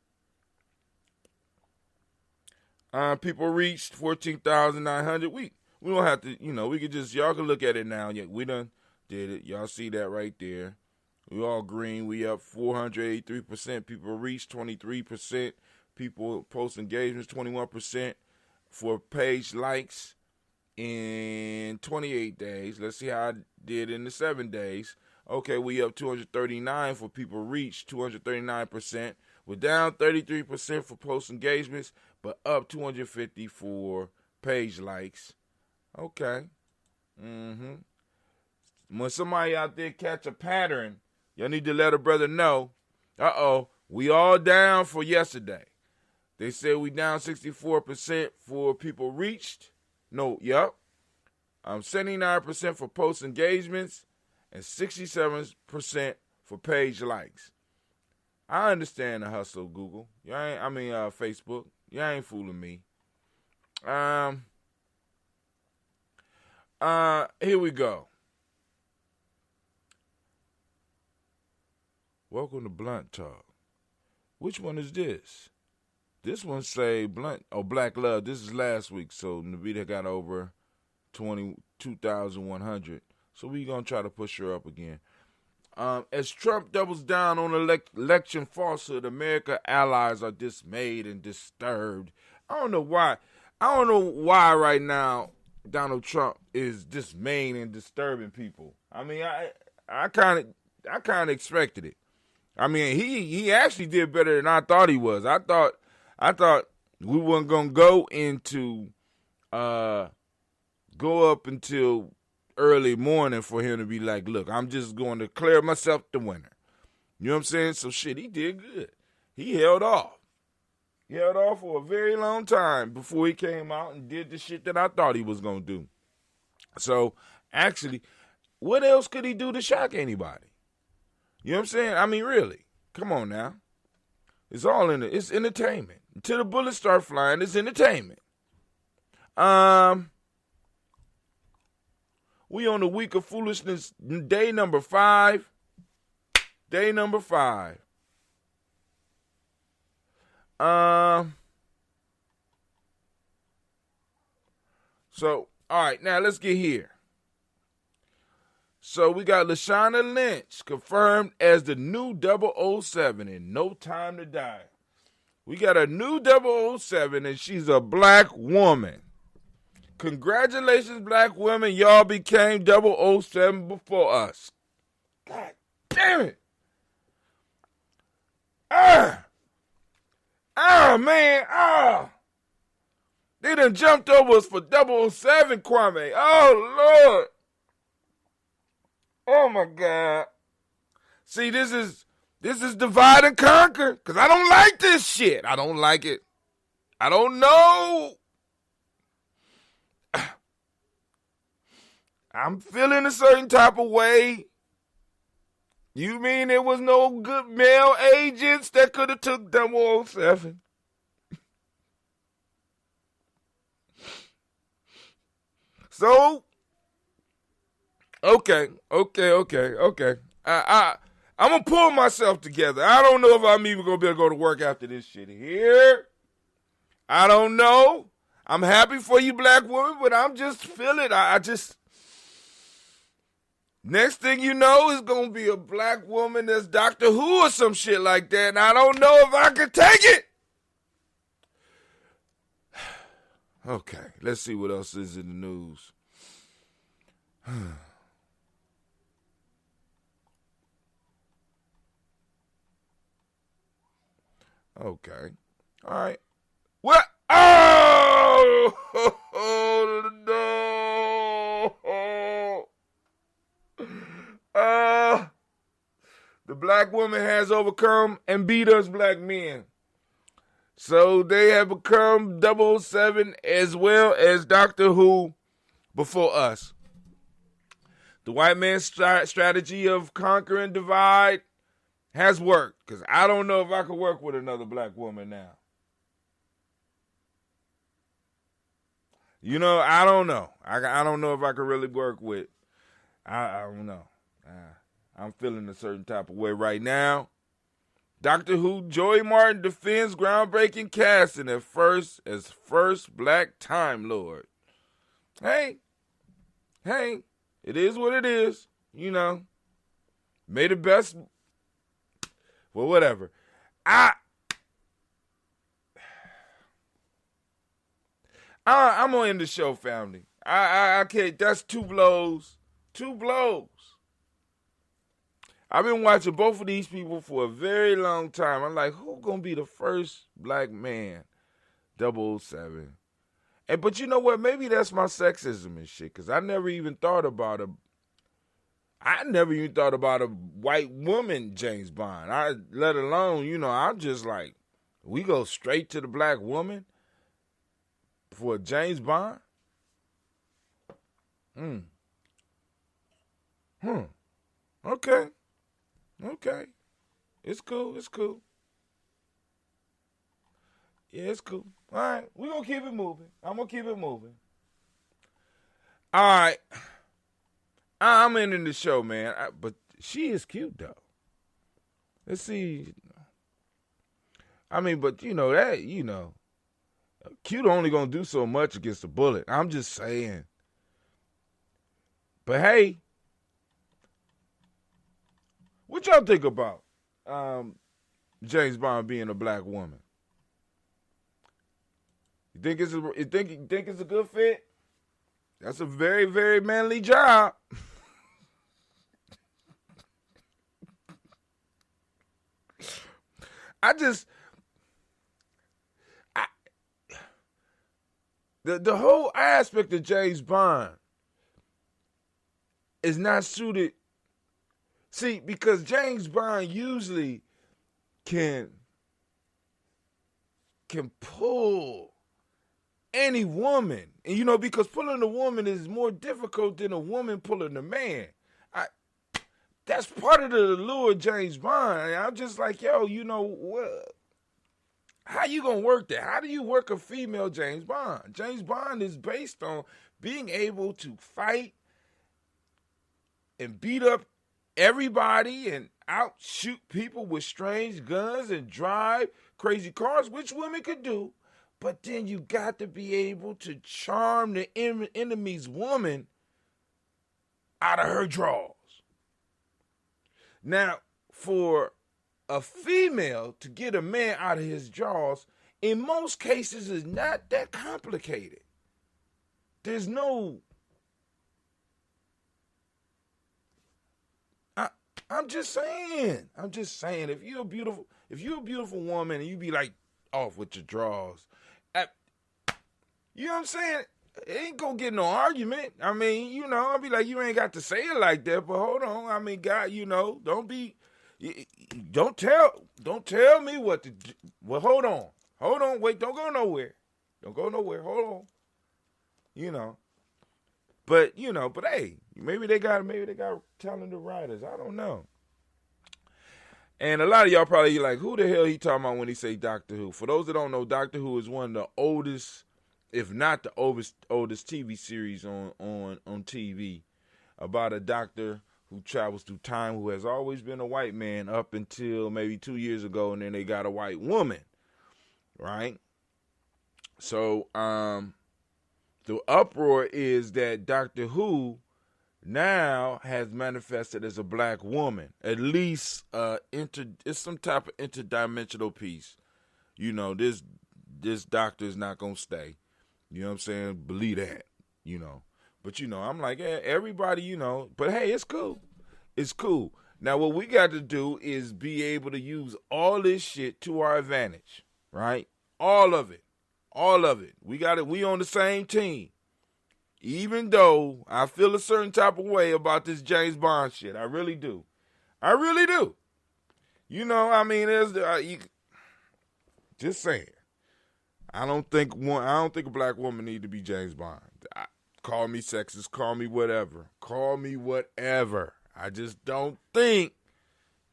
People reached 14,900. We don't have to, we could just, y'all can look at it now. Yeah, we done did it. Y'all see that right there. We all green. We up 483%. People reached 23%. People post engagements 21%. For page likes in 28 days. Let's see how I did in the 7 days. Okay, we up 239 for people reached, 239%. We're down 33% for post engagements, but up 250 for page likes. Okay. When somebody out there catch a pattern, y'all need to let a brother know, we all down for yesterday. They said we down 64% for people reached. 79% for post engagements and 67% for page likes. I understand the hustle, Google. Facebook. You ain't fooling me. Here we go. Welcome to Blunt Talk. Which one is this? This one say Blunt. Oh, Black Love. This is last week, so Navita got over 22,100. So we gonna try to push her up again. As Trump doubles down on election falsehood, America allies are dismayed and disturbed. I don't know why right now Donald Trump is dismaying and disturbing people. I mean, I kind of expected it. I mean, he actually did better than I thought he was. I thought we weren't gonna go up until early morning for him to be like, look, I'm just going to declare myself the winner. You know what I'm saying? So shit, he did good. He held off. He held off for a very long time before he came out and did the shit that I thought he was going to do. So actually, what else could he do to shock anybody? You know what I'm saying? I mean, really, come on now. It's all in it. It's entertainment. Until the bullets start flying, it's entertainment. We on the week of foolishness, day number 5. Day number 5. So, all right, now let's get here. So we got Lashana Lynch confirmed as the new 007 in No Time to Die. We got a new 007 and she's a black woman. Congratulations, black women. Y'all became 007 before us. God damn it. Man. They done jumped over us for 007, Kwame. Oh, Lord. Oh, my God. See, this is divide and conquer, because I don't like this shit. I don't like it. I don't know. I'm feeling a certain type of way. You mean there was no good male agents that could have took 007? So, okay. I'm going to pull myself together. I don't know if I'm even going to be able to go to work after this shit here. I don't know. I'm happy for you, black woman, but I'm just feeling, next thing you know, it's going to be a black woman that's Doctor Who or some shit like that, and I don't know if I can take it. Okay, let's see what else is in the news. Okay. All right. What? Oh, no. The black woman has overcome and beat us black men. So they have become 007 as well as Doctor Who before us. The white man's strategy of conquer and divide has worked, because I don't know if I could work with another black woman now. You know, I don't know. I don't know if I could really work with. I don't know. I'm feeling a certain type of way right now. Doctor Who, Joey Martin defends groundbreaking casting as first Black Time Lord. Hey, it is what it is, you know. May the best, well, whatever. I'm gonna end the show, family. I can't. That's two blows. I've been watching both of these people for a very long time. I'm like, who gonna be the first black man? 007. But you know what? Maybe that's my sexism and shit. Cause I never even thought about a white woman James Bond. Let alone, you know, I'm just like, we go straight to the black woman for James Bond. Okay. It's cool. Yeah, it's cool. All right. We're going to keep it moving. I'm going to keep it moving. All right. I'm ending the show, man. But she is cute, though. Let's see. I mean, but you know that, you know, cute only going to do so much against a bullet. I'm just saying. But hey, what y'all think about James Bond being a black woman? You think it's a good fit? That's a very, very manly job. The whole aspect of James Bond is not suited. See, because James Bond usually can pull any woman. And you know, because pulling a woman is more difficult than a woman pulling a man. That's part of the allure of James Bond. I'm just like, yo, you know what? How you gonna work that? How do you work a female James Bond? James Bond is based on being able to fight and beat up everybody and outshoot people with strange guns and drive crazy cars, which women could do. But then you got to be able to charm the enemy's woman out of her drawers. Now, for a female to get a man out of his drawers, in most cases, is not that complicated. There's no... I'm just saying. If you're a beautiful woman and you be like off with your drawers, you know what I'm saying? It ain't gonna get no argument. I mean, you know, I'll be like, you ain't got to say it like that, but hold on. I mean, God, you know, don't tell me what to do. Well, hold on, wait, don't go nowhere. Hold on. You know. But hey, maybe they got talented writers. I don't know. And a lot of y'all probably like, who the hell he talking about when he say Doctor Who? For those that don't know, Doctor Who is one of the oldest, if not the oldest TV series on TV, about a doctor who travels through time, who has always been a white man up until maybe 2 years ago, and then they got a white woman, right? So, the uproar is that Doctor Who now has manifested as a black woman. At least it's some type of interdimensional piece. You know, this doctor is not going to stay. You know what I'm saying? Believe that, you know. But, you know, I'm like, everybody, you know. But, hey, it's cool. It's cool. Now, what we got to do is be able to use all this shit to our advantage, right? All of it. We got it. We on the same team. Even though I feel a certain type of way about this James Bond shit. I really do. You know, I mean, just saying. I don't think a black woman need to be James Bond. Call me sexist, call me whatever. I just don't think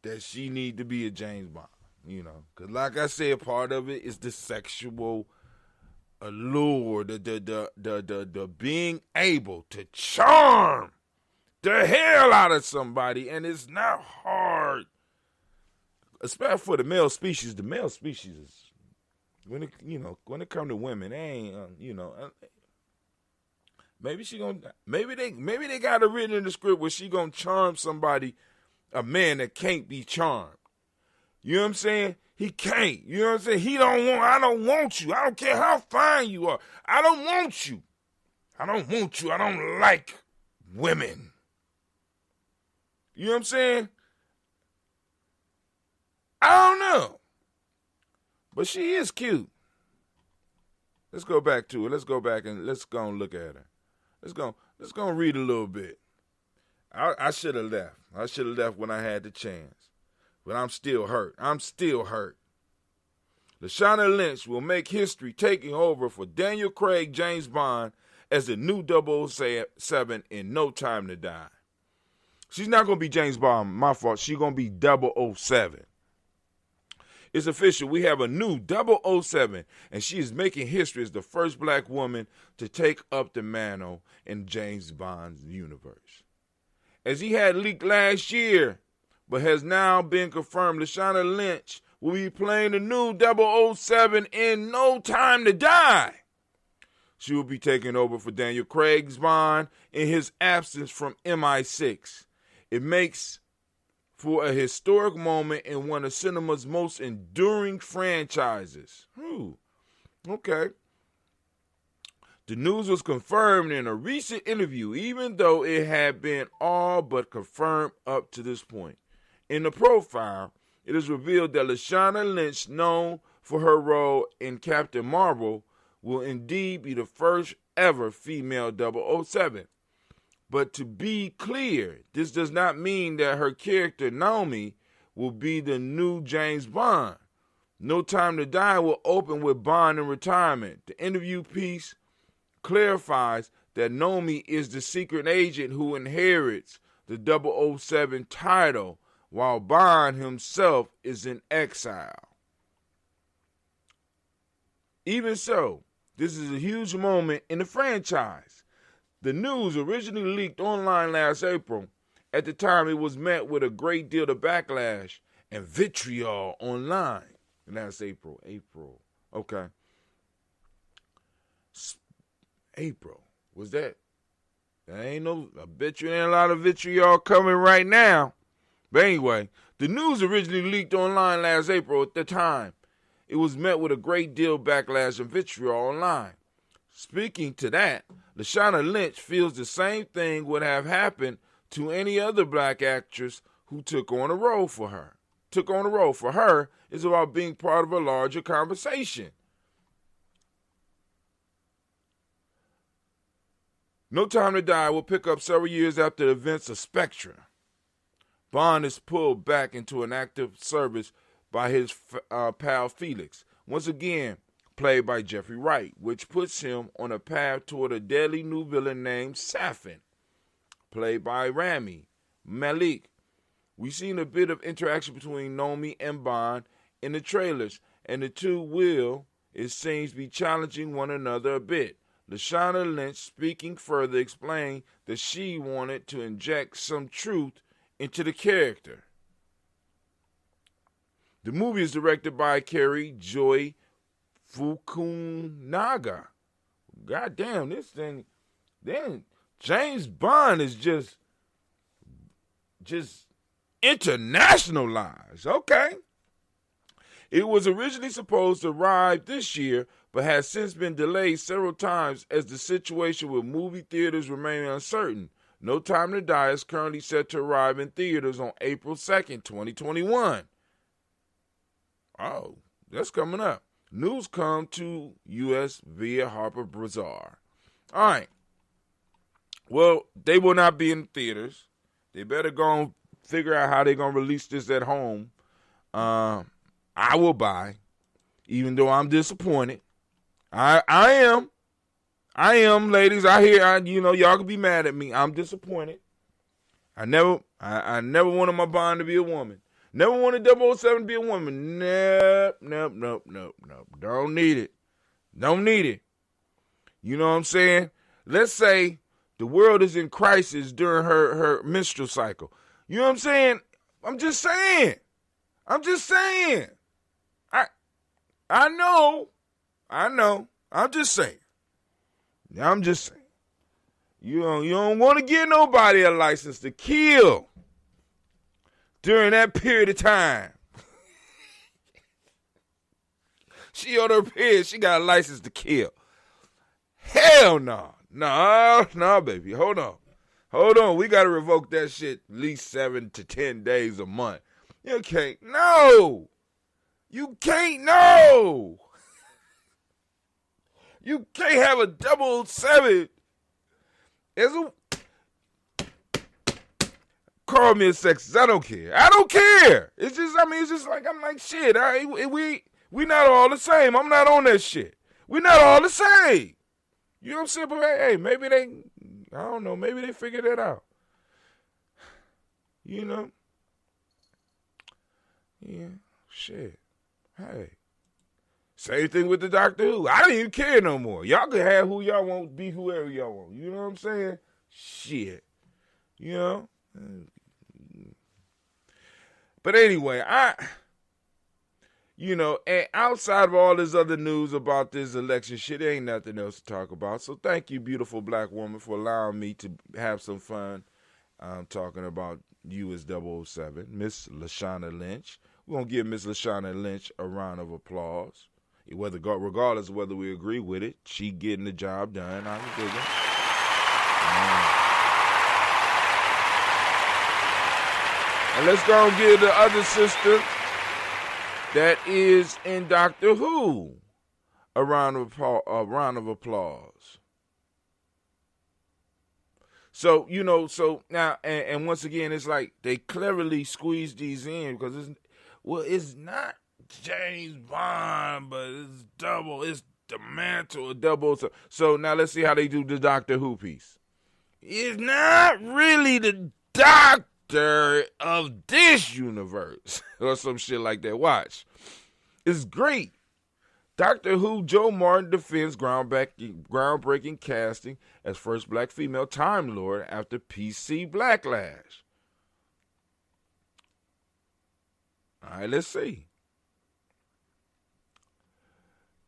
that she need to be a James Bond, you know. Because like I said, part of it is the sexual allure, the being able to charm the hell out of somebody, and it's not hard. especially for the male species is, when it comes to women, they ain't, maybe they got it written in the script where she gonna charm somebody, a man that can't be charmed. You know what I'm saying? He can't. You know what I'm saying? I don't want you. I don't care how fine you are. I don't want you. I don't like women. You know what I'm saying? I don't know. But she is cute. Let's go back to it. Let's go back and let's go and look at her. Let's go and read a little bit. I should have left. I should have left when I had the chance. But I'm still hurt. Lashana Lynch will make history taking over for Daniel Craig James Bond as the new 007 in No Time to Die. She's not going to be James Bond, my fault. She's going to be 007. It's official. We have a new 007, and she is making history as the first black woman to take up the mantle in James Bond's universe. As he had leaked last year, but has now been confirmed, Lashana Lynch will be playing the new 007 in No Time to Die. She will be taking over for Daniel Craig's Bond in his absence from MI6. It makes for a historic moment in one of cinema's most enduring franchises. Okay. The news was confirmed in a recent interview, even though it had been all but confirmed up to this point. In the profile, it is revealed that Lashana Lynch, known for her role in Captain Marvel, will indeed be the first ever female 007. But to be clear, this does not mean that her character, Naomi, will be the new James Bond. No Time to Die will open with Bond in retirement. The interview piece clarifies that Naomi is the secret agent who inherits the 007 title, while Bond himself is in exile. Even so, this is a huge moment in the franchise. The news originally leaked online last April. At the time, it was met with a great deal of backlash and vitriol online. Last April. Okay. April. Was that? There ain't no, I bet you ain't a lot of vitriol coming right now. But anyway, the news originally leaked online last April. At the time, it was met with a great deal of backlash and vitriol online. Speaking to that, Lashana Lynch feels the same thing would have happened to any other black actress who took on a role for her. For her, it's about being part of a larger conversation. No Time to Die will pick up several years after the events of Spectre. Bond is pulled back into an active service by his pal Felix, once again played by Jeffrey Wright, which puts him on a path toward a deadly new villain named Safin, played by Rami Malek. We've seen a bit of interaction between Naomi and Bond in the trailers, and the two will, it seems, be challenging one another a bit. Lashana Lynch, speaking further, explained that she wanted to inject some truth into the character. The movie is directed by Kerry Joy Fukunaga. God damn, this thing. Then James Bond is just internationalized. Okay. It was originally supposed to arrive this year, but has since been delayed several times as the situation with movie theaters remains uncertain. No Time to Die is currently set to arrive in theaters on April 2nd, 2021. Oh, that's coming up. News come to U.S. via Harper Bazaar. All right. Well, they will not be in theaters. They better go and figure out how they're going to release this at home. I will buy, even though I'm disappointed. I am, ladies. Y'all can be mad at me. I'm disappointed. I never wanted my Bond to be a woman. Never wanted 007 to be a woman. Nope. Don't need it. You know what I'm saying? Let's say the world is in crisis during her menstrual cycle. You know what I'm saying? I'm just saying. I'm just saying. I know. I'm just saying. You don't want to give nobody a license to kill during that period of time. She on her period, she got a license to kill. Hell no. No, baby. Hold on. We got to revoke that shit at least 7 to 10 days a month. You can't. No. You can't. No. You can't have a 007. Call me a sexist. I don't care. It's just like, I'm like, shit. We not all the same. I'm not on that shit. We not all the same. You know what I'm saying? But hey, maybe I don't know, maybe they figured that out. You know? Yeah, shit. Hey. Same thing with the Doctor Who. I didn't even care no more. Y'all can have who y'all want, be whoever y'all want. You know what I'm saying? Shit. You know? But anyway, and outside of all this other news about this election shit, there ain't nothing else to talk about. So thank you, beautiful black woman, for allowing me to have some fun talking about you as 007, Miss Lashana Lynch. We're going to give Miss Lashana Lynch a round of applause. Regardless of whether we agree with it, she getting the job done. I'm digging. And let's go and give the other sister that is in Doctor Who a round of applause. So, now, and once again, it's like they cleverly squeeze these in because it's not James Bond, but it's the mantle of 007. So now let's see how they do the Doctor Who piece. It's not really the Doctor of this universe or some shit like that. Watch. It's great. Doctor Who Joe Martin defends groundbreaking casting as first black female Time Lord after PC backlash. All right, let's see.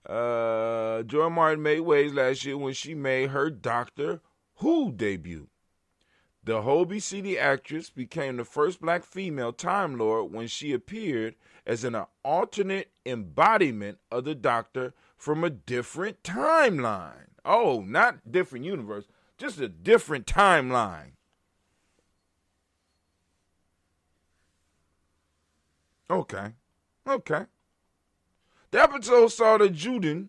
Joy Martin made waves last year when she made her Doctor Who debut. The Hobie City actress became the first black female Time Lord when she appeared as an alternate embodiment of the Doctor from a different timeline. Oh, not different universe, just a different timeline. Okay. The episode saw the Juden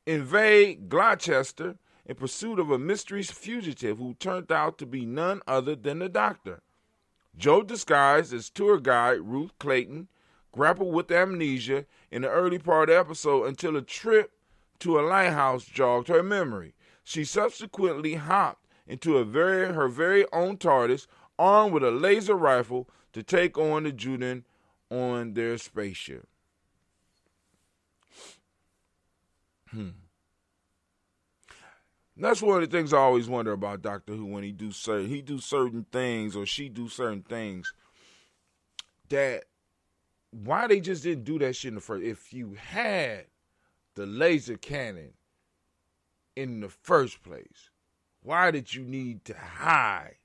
invade Gloucester in pursuit of a mystery fugitive who turned out to be none other than the Doctor. Joe, disguised as tour guide Ruth Clayton, grappled with amnesia in the early part of the episode until a trip to a lighthouse jogged her memory. She subsequently hopped into her very own TARDIS, armed with a laser rifle, to take on the Juden on their spaceship. That's one of the things I always wonder about Doctor Who when he do certain things or she do certain things. That why they just didn't do that shit in the first. If you had the laser cannon in the first place, why did you need to hide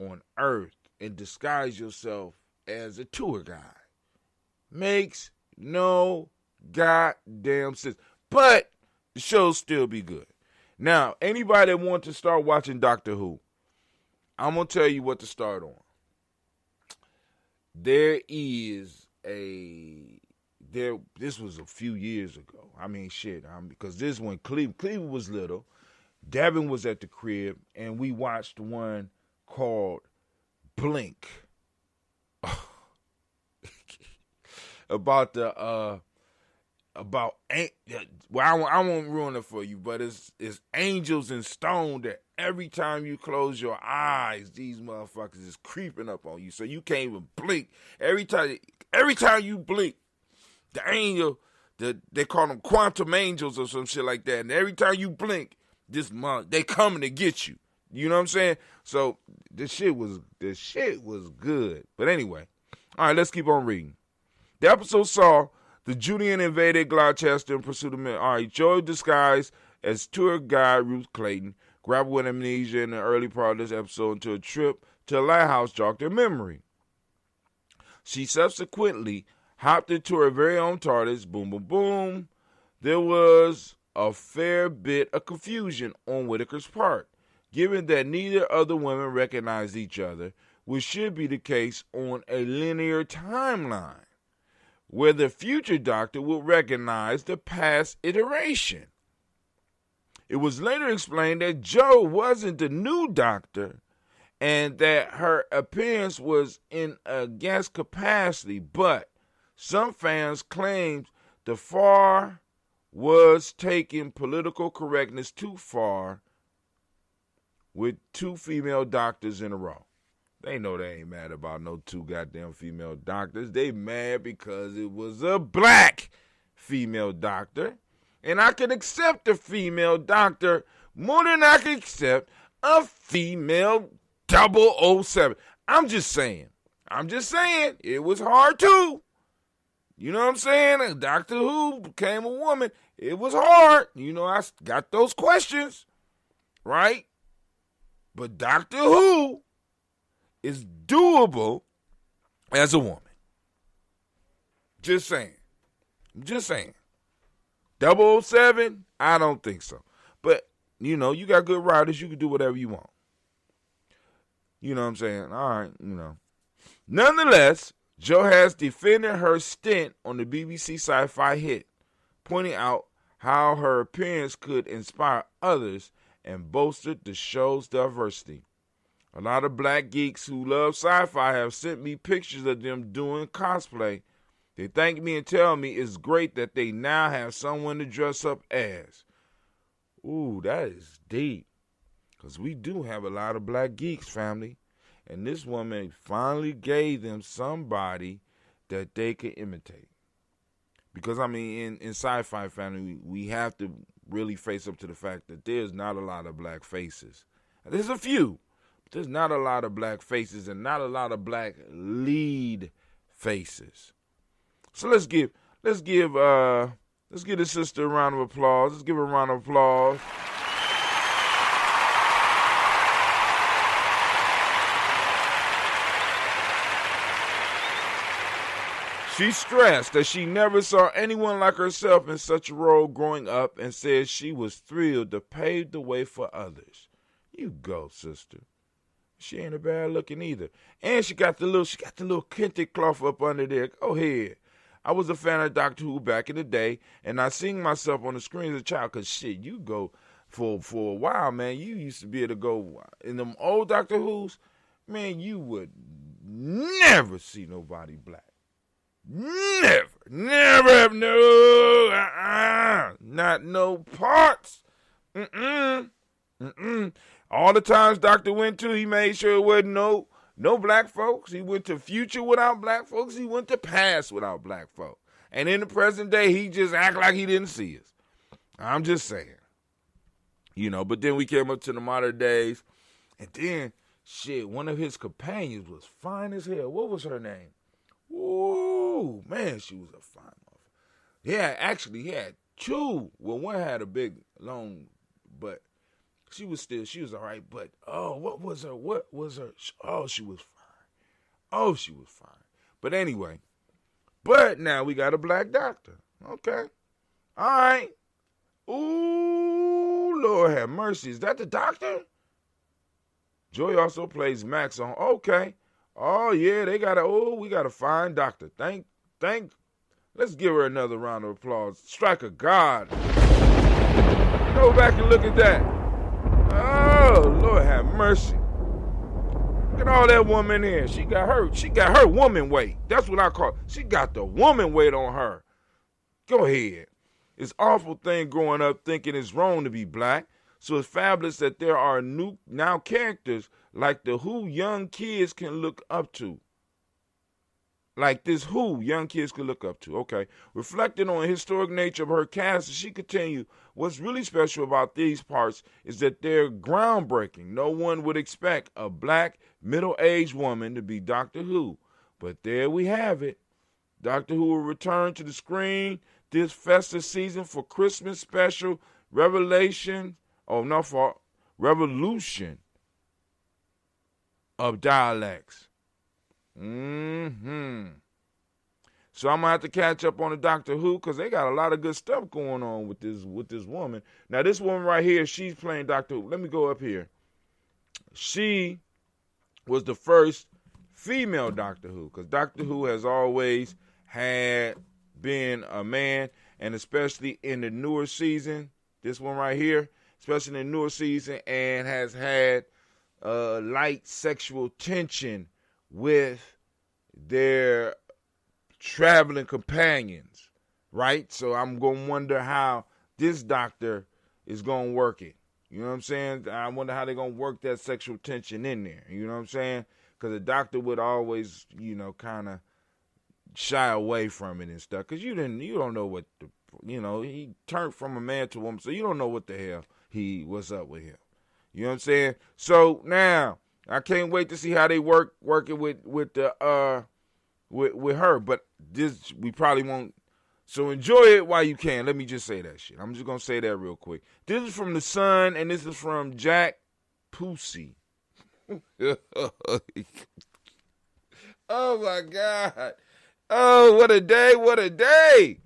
on Earth and disguise yourself as a tour guide? Makes no goddamn sense. But the show still be good. Now, anybody that wants to start watching Doctor Who, I'm going to tell you what to start on. This was a few years ago. I mean, because this one, Cleveland was little. Devin was at the crib, and we watched one called Blink. I won't ruin it for you, but it's angels in stone that every time you close your eyes, these motherfuckers is creeping up on you, so you can't even blink. Every time you blink, the angel, they call them quantum angels or some shit like that, and every time you blink, they coming to get you. You know what I'm saying? So this shit was good. But anyway, all right, let's keep on reading. The episode saw the Judean invaded Gloucester in pursuit of men. All right, Joy disguised as tour guide Ruth Clayton grappled with amnesia in the early part of this episode until a trip to a lighthouse jogged her memory. She subsequently hopped into her very own TARDIS. Boom, boom, boom. There was a fair bit of confusion on Whittaker's part, given that neither of the women recognized each other, which should be the case on a linear timeline, where the future Doctor will recognize the past iteration. It was later explained that Jo wasn't the new Doctor and that her appearance was in a guest capacity, but some fans claimed the far was taking political correctness too far with 2 female doctors in a row. They know they ain't mad about no 2 goddamn female doctors. They mad because it was a black female doctor. And I can accept a female doctor more than I can accept a female 007. I'm just saying. It was hard too. You know what I'm saying? Doctor Who became a woman. It was hard. You know, I got those questions, right? But Doctor Who is doable as a woman. Just saying. 007, I don't think so. But, you know, you got good writers. You can do whatever you want. You know what I'm saying? All right, you know. Nonetheless, Jo has defended her stint on the BBC sci-fi hit, pointing out how her appearance could inspire others and bolstered the show's diversity. A lot of black geeks who love sci-fi have sent me pictures of them doing cosplay. They thank me and tell me it's great that they now have someone to dress up as. Ooh, that is deep. Because we do have a lot of black geeks, family. And this woman finally gave them somebody that they could imitate. Because, I mean, in sci-fi, family, we have to really face up to the fact that there's not a lot of black faces. There's a few, but there's not a lot of black faces and not a lot of black lead faces. So let's give this sister a round of applause. Let's give her a round of applause. She stressed that she never saw anyone like herself in such a role growing up and said she was thrilled to pave the way for others. You go, sister. She ain't a bad looking either. And she got the little kente cloth up under there. Go ahead. I was a fan of Doctor Who back in the day, and I seen myself on the screen as a child, because shit, you go for a while, man. You used to be able to go in them old Doctor Who's, man, you would never see nobody black. Never have not no parts. All the times Doctor went to, he made sure it wasn't no black folks. He went to future without black folks. He went to past without black folks. And in the present day, he just act like he didn't see us. I'm just saying. You know, but then we came up to the modern days, and then, shit, one of his companions was fine as hell. What was her name? Ooh, man, she was a fine motherfucker. Yeah, actually, he had 2. Well, one had a big, long, but she was all right. But, what was her? Oh, she was fine. But anyway, but now we got a black doctor. Okay. All right. Ooh, Lord have mercy. Is that the doctor? Joy also plays Max on, okay. Oh, yeah, we got a fine doctor. Let's give her another round of applause. Strike a God. Go back and look at that. Oh, Lord have mercy. Look at all that woman in. She got her woman weight. That's what I call it. She got the woman weight on her. Go ahead. It's an awful thing growing up thinking it's wrong to be black. So it's fabulous that there are now characters like the Who young kids can look up to. Like this Who young kids can look up to. Okay. Reflecting on the historic nature of her cast, she continued, what's really special about these parts is that they're groundbreaking. No one would expect a black middle-aged woman to be Doctor Who. But there we have it. Doctor Who will return to the screen this festive season for Christmas special Revolution of Dialects. So I'm gonna have to catch up on the Doctor Who because they got a lot of good stuff going on with this woman. Now this woman right here, she's playing Doctor Who. Let me go up here. She was the first female Doctor Who because Doctor Who has always had been a man, and especially in the newer season, this one right here, especially in the newer season, and has had light sexual tension with their traveling companions, right? So I'm going to wonder how this doctor is going to work it. You know what I'm saying? I wonder how they're going to work that sexual tension in there. You know what I'm saying? Because the doctor would always, kind of shy away from it and stuff. Because you don't know what, he turned from a man to a woman, so you don't know what the hell what's up with him. You know what I'm saying? So now, I can't wait to see how they work it with her, but this we probably won't. So enjoy it while you can. Let me just say that shit. I'm just gonna say that real quick. This is from The Sun, and this is from Jack Pussy. Oh my God! Oh, what a day! What a day!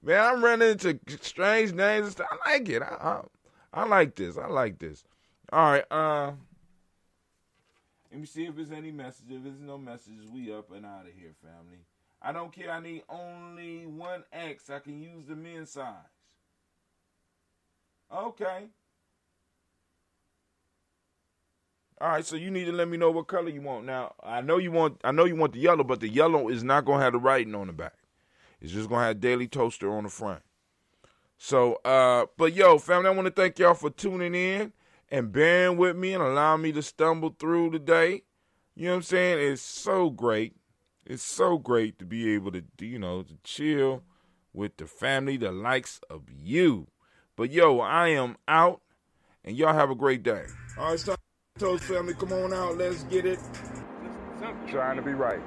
Man, I'm running into strange names and stuff. I like it. I like this. I like this. All right. Let me see if there's any messages. If there's no messages, we up and out of here, family. I don't care. I need only one X. I can use the men's size. Okay. All right, so you need to let me know what color you want. Now, I know you want the yellow, but the yellow is not going to have the writing on the back. It's just going to have Daily Toaster on the front. So, but yo, family, I want to thank y'all for tuning in and bearing with me and allowing me to stumble through today. You know what I'm saying? It's so great. It's so great to be able to, to chill with the family, the likes of you. But yo, I am out, and y'all have a great day. All right, Toast family, come on out. Let's get it. Trying to be right.